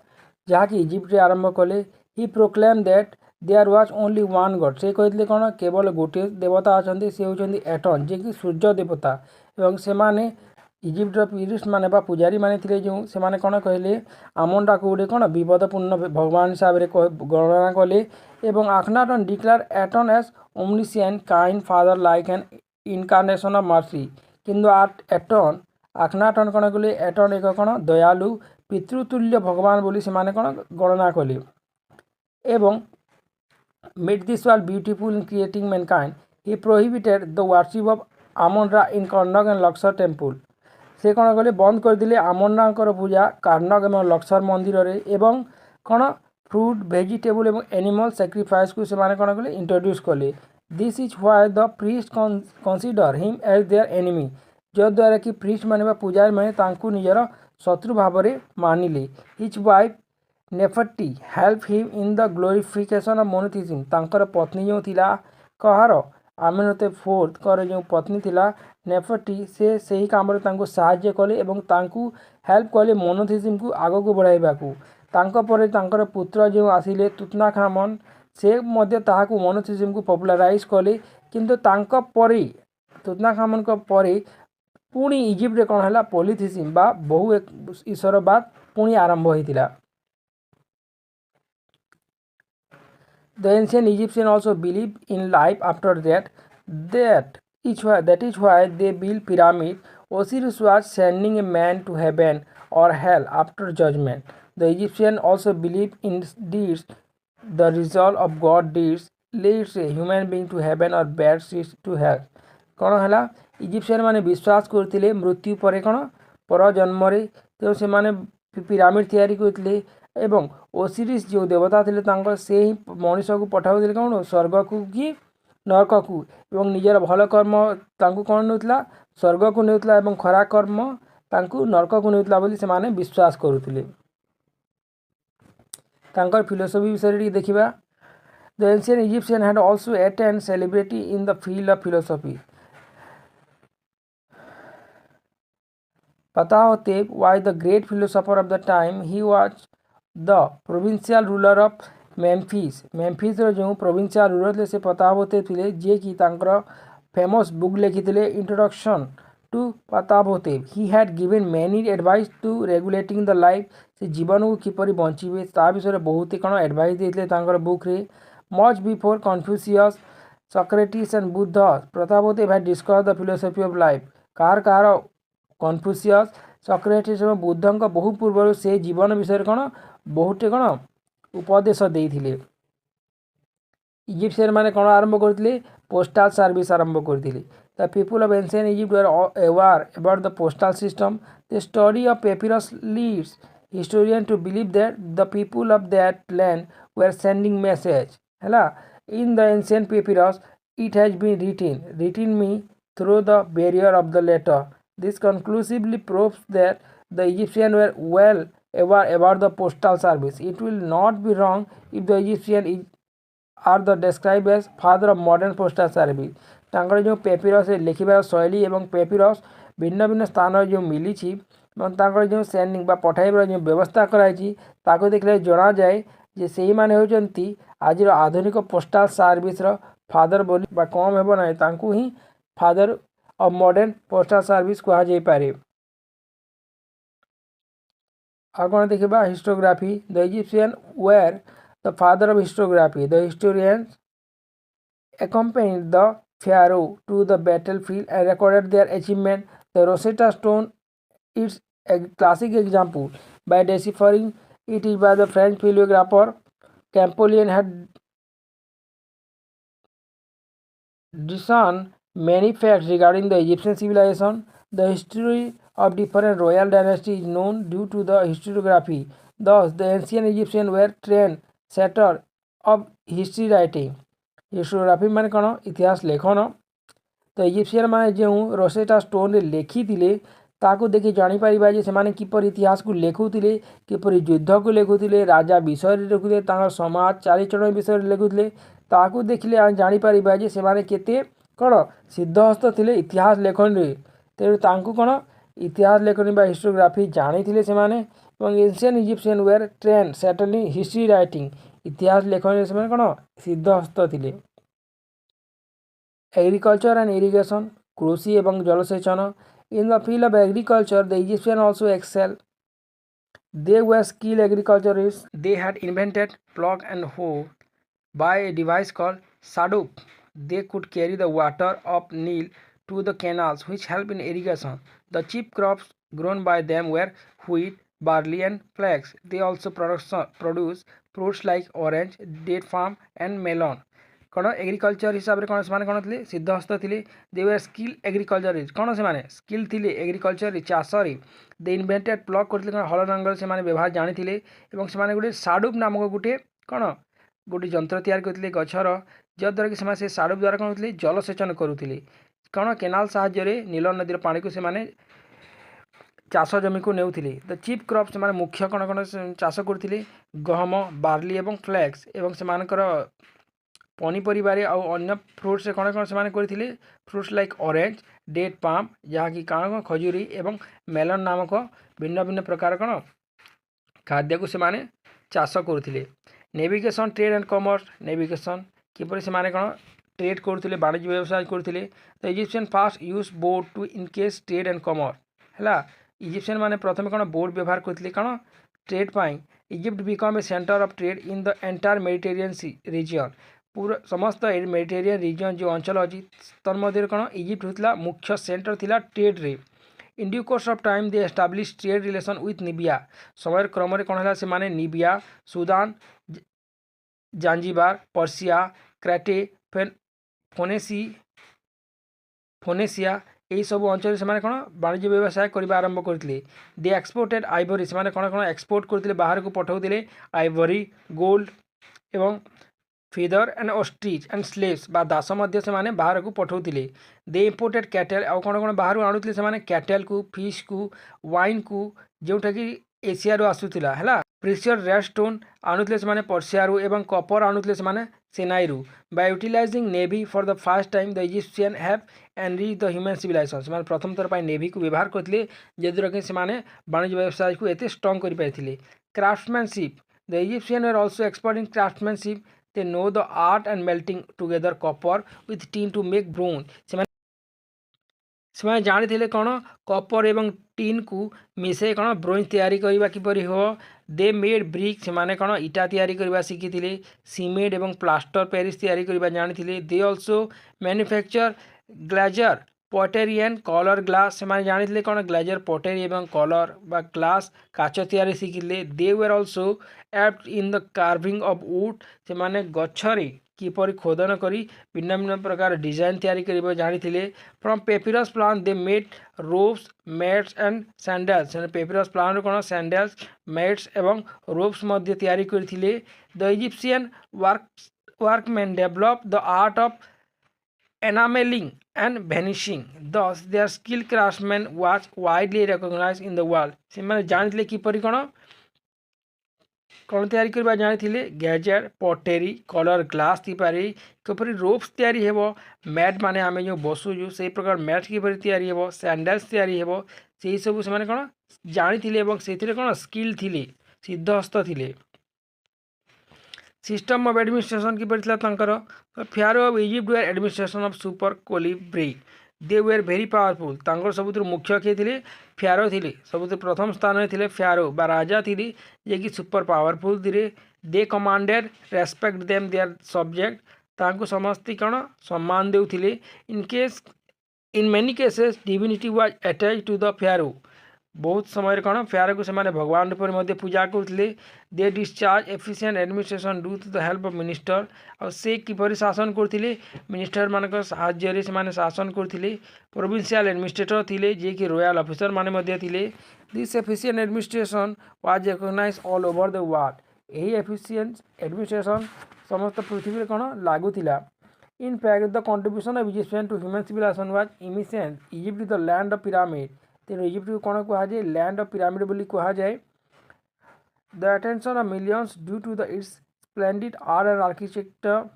ଯାହାକି ଇଜିପ୍ଟରେ ଆରମ୍ଭ କଲେ। He proclaim that there was only one god. ସେ କହିଥିଲେ କ'ଣ କେବଳ ଗୋଟିଏ ଦେବତା ଅଛନ୍ତି, ସେ ହେଉଛନ୍ତି ଏଟନ୍, ଯିଏକି ସୂର୍ଯ୍ୟ ଦେବତା। ଏବଂ ସେମାନେ ଇଜିପ୍ଟର ପିରିଷ୍ଟମାନେ ବା ପୂଜାରୀମାନେ ଥିଲେ ଯେଉଁ, ସେମାନେ କ'ଣ କହିଲେ ଆମନ୍ଟାକୁ ଗୋଟେ କ'ଣ ବିପଦପୂର୍ଣ୍ଣ ଭଗବାନ ହିସାବରେ ଗଣନା କଲେ। ଏବଂ Akhenaten declare Aten as omniscient, kind, father like an incarnation of mercy. କିନ୍ତୁ ଆଖନାଟନ୍ କ'ଣ କଲେ ଏଟନ୍ ଏକ କ'ଣ ଦୟାଳୁ ପିତୃତୁଲ୍ୟ ଭଗବାନ ବୋଲି ସେମାନେ କ'ଣ ଗଣନା କଲେ। ଏବଂ made this world beautiful in creating mankind. He prohibited the worship of Amon-Ra in Karnak and Luxor temple. ସେ କ'ଣ କଲେ ବନ୍ଦ କରିଦେଲେ ଆମନ୍‌ରାଙ୍କର ପୂଜା କାର୍ଣ୍ଣକ ଏବଂ ଲକ୍ସର ମନ୍ଦିରରେ। ଏବଂ କ'ଣ ଫ୍ରୁଟ୍, ଭେଜିଟେବୁଲ୍ ଏବଂ ଏନିମଲ୍ ସାକ୍ରିଫାଇସ୍କୁ ସେମାନେ କ'ଣ କଲେ ଇଣ୍ଟ୍ରୋଡ୍ୟୁସ୍ କଲେ। This is why the priest consider him as their enemy. ଯଦ୍ୱାରା କି ପ୍ରିଷ୍ଟମାନେ ବା ପୂଜାରୀମାନେ ତାଙ୍କୁ ନିଜର ଶତ୍ରୁ ଭାବରେ ମାନିଲେ। His wife Nefertiti help him in the glorification of monotheism. ତାଙ୍କର ପତ୍ନୀ ଯେଉଁ ଥିଲା କାହାର ଆମେନହତେପ୍ ଫୋର୍ଥଙ୍କର ଯେଉଁ ପତ୍ନୀ ଥିଲା ନେଫର୍ଟି, ସେ ସେହି କାମରେ ତାଙ୍କୁ ସାହାଯ୍ୟ କଲେ ଏବଂ ତାଙ୍କୁ ହେଲ୍ପ କଲେ ମୋନୋଥିଜିମ୍କୁ ଆଗକୁ ବଢ଼ାଇବାକୁ। ତାଙ୍କ ପରେ ତାଙ୍କର ପୁତ୍ର ଯେଉଁ ଆସିଲେ ତୁତନ୍ଖାମନ୍, ସେ ମଧ୍ୟ ତାହାକୁ ମୋନୋଥିଜିମ୍କୁ ପପୁଲାରାଇଜ୍ କଲେ। କିନ୍ତୁ ତାଙ୍କ ପରେ ତୁତନ୍ଖାମନ୍‌ଙ୍କ ପରେ ପୁଣି ଇଜିପ୍ଟରେ କ'ଣ ହେଲା ପଲିଥିଜିମ୍ ବା ବହୁ ଈଶ୍ୱରବାଦ ପୁଣି ଆରମ୍ଭ ହୋଇଥିଲା। The ancient Egyptians also believed in life after death. That is why they built pyramids. Osiris was sending a man to heaven or hell after judgment. The Egyptian also believed in deeds. The result of God deeds leads a human being to heaven or bad deeds to hell. କ'ଣ ହେଲା Egyptian ମାନେ ବିଶ୍ୱାସ କରୁଥିଲେ ମୃତ୍ୟୁ ପରେ କ'ଣ ପର ଜନ୍ମରେ ତେଣୁ ସେମାନେ ପିରାମିଡ଼ ତିଆରି କରୁଥିଲେ ଏବଂ ଓସିରିସ୍ ଯେଉଁ ଦେବତା ଥିଲେ ତାଙ୍କର ସେ ହିଁ ମଣିଷକୁ ପଠାଉଥିଲେ କ'ଣ ସ୍ୱର୍ଗକୁ କି ନରକକୁ ଏବଂ ନିଜର ଭଲ କର୍ମ ତାଙ୍କୁ କ'ଣ ନେଉଥିଲା ସ୍ୱର୍ଗକୁ ନେଉଥିଲା ଏବଂ ଖରାପ କର୍ମ ତାଙ୍କୁ ନରକକୁ ନେଉଥିଲା ବୋଲି ସେମାନେ ବିଶ୍ୱାସ କରୁଥିଲେ। ତାଙ୍କର ଫିଲୋସଫି ବିଷୟରେ ଟିକେ ଦେଖିବା। The ancient Egyptians had also attained celebrity in the field of philosophy. Ptahhotep was the great philosopher of the time. He was the provincial ruler of Memphis. Memphis ର ଯେଉଁ provincial ruler ଥିଲେ ସେ ପତାହୋତେପ ଥିଲେ ଯିଏକି ତାଙ୍କର ଫେମସ୍ ବୁକ୍ ଲେଖିଥିଲେ introduction to Ptahhotep. He had given many advice to regulating the life. ସେ ଜୀବନକୁ କିପରି ବଞ୍ଚିବେ ତା ବିଷୟରେ ବହୁତ କ'ଣ ଆଡ଼ଭାଇସ୍ ଦେଇଥିଲେ ତାଙ୍କର ବୁକ୍ରେ। Much before Confucius, Socrates and Buddha, Ptahhotep had discovered the philosophy of life. କାହାର କନଫ୍ୟୁସିୟସ୍ ସକ୍ରେଟିସ୍ ଏବଂ ବୁଦ୍ଧଙ୍କ ବହୁ ପୂର୍ବରୁ ସେ ଜୀବନ ବିଷୟରେ କ'ଣ ବହୁଟେ କ'ଣ ଉପଦେଶ ଦେଇଥିଲେ। ଇଜିପ୍ସିଆନ୍ ମାନେ କ'ଣ ଆରମ୍ଭ କରିଥିଲେ ପୋଷ୍ଟାଲ ସର୍ଭିସ୍ ଆରମ୍ଭ କରିଥିଲେ। The people of ancient Egypt were aware about the postal system. The study of papyrus leads historians to believe that the people of that land were sending message ହେଲା। In the ancient papyrus it has been written me through the barrier of the letter. This conclusively proves that the Egyptians were well aware about the postal service. It will not be wrong if the Egyptians are the described as father of modern postal service. ତାଙ୍କର ଯେଉଁ papyrus ଲେଖିବାର ଶୈଳୀ ଏବଂ papyrus ଭିନ୍ନ ଭିନ୍ନ ସ୍ଥାନରେ ଯେଉଁ ମିଳିଛି ଏବଂ ତାଙ୍କର ଯେଉଁ ସେଣ୍ଡିଂ ବା ପଠାଇବାର ଯେଉଁ ବ୍ୟବସ୍ଥା କରାଯାଇଛି ତାକୁ ଦେଖିଲେ ଜଣାଯାଏ ଯେ ସେଇମାନେ ହେଉଛନ୍ତି ଆଜିର ଆଧୁନିକ ପୋଷ୍ଟାଲ ସର୍ଭିସର ଫାଦର ବୋଲି ବା କମ୍ ହେବ ନାହିଁ ତାଙ୍କୁ ହିଁ father of modern postal service କୁହାଯାଇପାରେ। ଆଉ କ'ଣ ଦେଖିବା ହିଷ୍ଟୋଗ୍ରାଫି। The Egyptians were the father of historiography. The historians accompanied the pharaoh to the battlefield and recorded their achievement. The Rosetta Stone is a classic example. By deciphering it is by the French paleographer Champollion had discerned many facts regarding the Egyptian civilization. The history of different royal dynasties is known due to the historiography. Thus, the ancient Egyptians were trained setters of history writing. Historiography ମାନେ କ'ଣ ଇତିହାସ ଲେଖନ। ତ Egyptian ମାନେ ଯେଉଁ ରୋସେଟା ଷ୍ଟୋନ୍ରେ ଲେଖିଥିଲେ ତାକୁ ଦେଖି ଜାଣିପାରିବା ଯେ ସେମାନେ କିପରି ଇତିହାସକୁ ଲେଖୁଥିଲେ କିପରି ଯୁଦ୍ଧକୁ ଲେଖୁଥିଲେ ରାଜା ବିଷୟରେ ଲେଖୁଥିଲେ ତାଙ୍କର ସମାଜ ଚାଲିଚଳନ ବିଷୟରେ ଲେଖୁଥିଲେ ତାକୁ ଦେଖିଲେ ଆମେ ଜାଣିପାରିବା ଯେ ସେମାନେ କେତେ କ'ଣ ସିଦ୍ଧହସ୍ତ ଥିଲେ ଇତିହାସ ଲେଖନୀରେ। ତେଣୁ ତାଙ୍କୁ କ'ଣ ଇତିହାସ ଲେଖନୀ ବା ହିଷ୍ଟୋଗ୍ରାଫି ଜାଣିଥିଲେ ସେମାନେ ଏବଂ ancient Egyptian were trendsetter history writing ଇତିହାସ ଲେଖନୀରେ ସେମାନେ କ'ଣ ସିଦ୍ଧହସ୍ତ ଥିଲେ। ଏଗ୍ରିକଲଚର ଆଣ୍ଡ ଇରିଗେସନ୍ କୃଷି ଏବଂ ଜଳସେଚନ। In the field of agriculture the Egyptians also excelled. They were skilled agriculturists. They had invented plough and hoe by a device called saduk. They could carry the water of Nile to the canals which helped in irrigation. The chief crops grown by them were wheat, barley and flax. They also produce fruits like orange, date palm and melon. କ'ଣ agriculture ହିସାବରେ କ'ଣ ସେମାନେ କ'ଣ ଥିଲେ ସିଦ୍ଧହସ୍ତ ଥିଲେ। ଦେ ware skill ଏଗ୍ରିକଲଚରିଷ୍ଟ କ'ଣ ସେମାନେ ସ୍କିଲ୍ ଥିଲେ ଏଗ୍ରିକଲଚରରେ ଚାଷରେ। ଦେ ଇନଭେଣ୍ଟେଡ୍ ପ୍ଲଗ୍ କରିଥିଲେ କ'ଣ ହଳ ଲଙ୍ଗଳ ସେମାନେ ବ୍ୟବହାର ଜାଣିଥିଲେ ଏବଂ ସେମାନେ ଗୋଟେ ସାଡୁକ୍ ନାମକ ଗୋଟେ କ'ଣ ଗୋଟେ ଯନ୍ତ୍ର ତିଆରି କରିଥିଲେ ଗଛର ଯଦ୍ୱାରା କି ସେମାନେ ସେ ସାଡୁକ୍ ଦ୍ୱାରା କ'ଣ କରୁଥିଲେ ଜଳସେଚନ କରୁଥିଲେ। କ'ଣ କେନାଲ ସାହାଯ୍ୟରେ ନୀଳ ନଦୀର ପାଣିକୁ ସେମାନେ ଚାଷ ଜମିକୁ ନେଉଥିଲେ। ଦ ଚିପ୍ କ୍ରପ୍ ସେମାନେ ମୁଖ୍ୟ କ'ଣ କ'ଣ ଚାଷ କରୁଥିଲେ ଗହମ ବାର୍ଲି ଏବଂ ଫ୍ଲେକ୍ସ ଏବଂ ସେମାନଙ୍କର ପନିପରିବାରେ ଆଉ ଅନ୍ୟ ଫ୍ରୁଟ୍ସରେ କ'ଣ କ'ଣ ସେମାନେ କରିଥିଲେ fruits like orange date palm ଯାହାକି କ'ଣ କ'ଣ ଖଜୁରୀ ଏବଂ ମେଲନ୍ ନାମକ ଭିନ୍ନ ଭିନ୍ନ ପ୍ରକାର କ'ଣ ଖାଦ୍ୟକୁ ସେମାନେ ଚାଷ କରୁଥିଲେ। Navigation trade and commerce navigation କିପରି ସେମାନେ କ'ଣ ଟ୍ରେଡ୍ କରୁଥିଲେ ବାଣିଜ୍ୟ ବ୍ୟବସାୟ କରୁଥିଲେ। ତ Egyptian first use boat to increase trade and commerce ହେଲା। ଇଜିପ୍ସିଆନ୍ ମାନେ ପ୍ରଥମେ କ'ଣ ବୋଟ୍ ବ୍ୟବହାର କରିଥିଲେ କ'ଣ ଟ୍ରେଡ୍ ପାଇଁ। Egypt become a centre of trade in the entire Mediterranean region. पूरा समस्त मेडिटेरियन रिजन जो अंचल अच्छी तन्मध्य कौन इजिप्ट होता मुख्य सेंटर थिला ट्रेड रे। इन due course of time they establish trade relation with निबिया समय क्रम कौन है से निबिया सुदान जांजिबार पर्सिया क्रेटे फोनेसी फोनेसिया यही सब अंचल से कौन वाणिज्य व्यवसाय करने आरंभ करते दे एक्सपोर्टेड आइवरी से कौन कौन एक्सपोर्ट करते बाहर को पठाऊे आइवरी गोल्ड एवं feather and ostrich and slaves बा दास मध्य से बाहर को पठाऊे दे इम्पोर्टेड कैटेल आउ कौन कौन बाहर आणुले से कैटेल को फिश को वाइन को जोटा कि एशिया आसूला है प्रिसियर रेड स्टोन आणुले से पर्सियारू एवं कपर आणुले से सेनाईरू by utilizing navy for the first time the Egyptian have enrich the human civilization से प्रथम थर पर नेवी को व्यवहार करते जद्वारा कि वाणिज्य व्यवसाय को एत स्ट्रंग कर craftsmanship the Egyptian are also expert in craftsmanship they know the art and melting together copper with tin to make bronze से जानी कौन कपर एवं टीन को मिसे कौन ब्रोंज तैयारी करवा किपरि हो दे मेड ब्रिक से कौन इटा तैयारी करवा शिखी सीमेंट एवं प्लास्टर पेरिस तैयारी करवा जानी they also manufacture glazed pottery and colour glass से जानी कौन ग्लेजर पटेरी एवं कलर बा ग्लास काच तैयारी शिखिले they were also apt in the carving of wood से गच्छरे किपरि खोदन करी भिन्न भिन्न प्रकार डिजाइन तैयारी करिबा जानिथिले from papyrus plant they made ropes mats and sandals papyrus plant कोन सैंडल्स मैट्स एवं रोप्स मध्य तैयारी करथिले the Egyptian workmen develop the art of enamelling and varnishing thus their skilled craftsmen was widely recognized in the world से जानिथिले किपरि कोन कौन तैयारी करबा जानी गैजेट पटेरी कलर ग्लास थीपारी किपरि रोप्स तैयारी हेबो मैट माने आमे जो बसुजु से प्रकार मैट किपरि तैयारी हेबो सैंडल्स तैयारी हेबो से सब से कौन जानी एवं से कौन स्किल थिले सिद्धहस्त थिले सिस्टम ऑफ एडमिनिस्ट्रेशन किपरि pharaoh of Egypt were administration of super कोलिब्री दे वेर भेरी पावरफुल तांकर सबुठ मुख्य किए थे फ्यारो थे सबुठ प्रथम स्थान में थे फ्यारो बा राजा थे जे कि सुपर पावरफुल थे they commanded respect them their subject तांको समस्ती कौन सम्मान देउथिले in many cases divinity was attach to the pharaoh बहुत समय कौन फ्यारो को सेमाने भगवान रूप पूजा करते they discharge efficient administration due to the help of minister और से किपरि शासन करते मिनिस्टर मानक साहाय्य से शासन करते प्रोविंशियल एडमिनिस्ट्रेटर थिले जे कि रॉयल ऑफिसर माने थिले this efficient administration was recognized all over the world यही एफिशिएंट एडमिनिस्ट्रेशन समस्त पृथ्वी कौन लागू थिला in fact the contribution of Egyptian to human civilization was eminent Egypt the land of pyramid तेणु इजिप्ट को कौन कहुए लैंड ऑफ पिरामिड बोली कहुए the attention of millions due to the its splendid art and architecture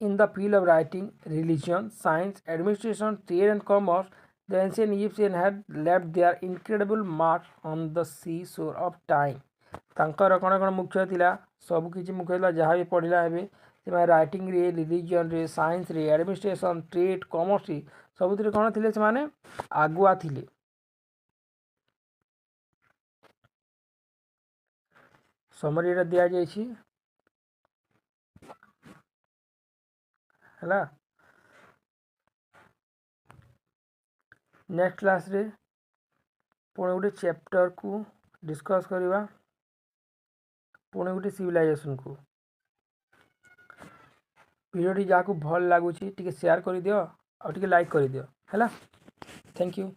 in the field of writing religion science administration trade and commerce the ancient Egyptian had left their incredible mark on the sea shore of time तांकर कौन कौन मुख्य थिला सब किछि मुख्य थिला जहाँ भी पढ़िला हेबे से राइटिंग रे रिलीजन रे साइंस रे एडमिनिस्ट्रेशन ट्रेड कॉमर्स रे सबुथिरे कौन थिले से माने आगुआ थिले समरी रे दिया जायछि हला नेक्स्ट क्लास रे पुणे गोटे चैप्टर को डिस्कस करिवा पुणे गोटे सिविलाइजेशन को वीडियो जहाँ को भल लगुच टे शेयर कर दियो और टे लाइक कर दियो है। Thank you.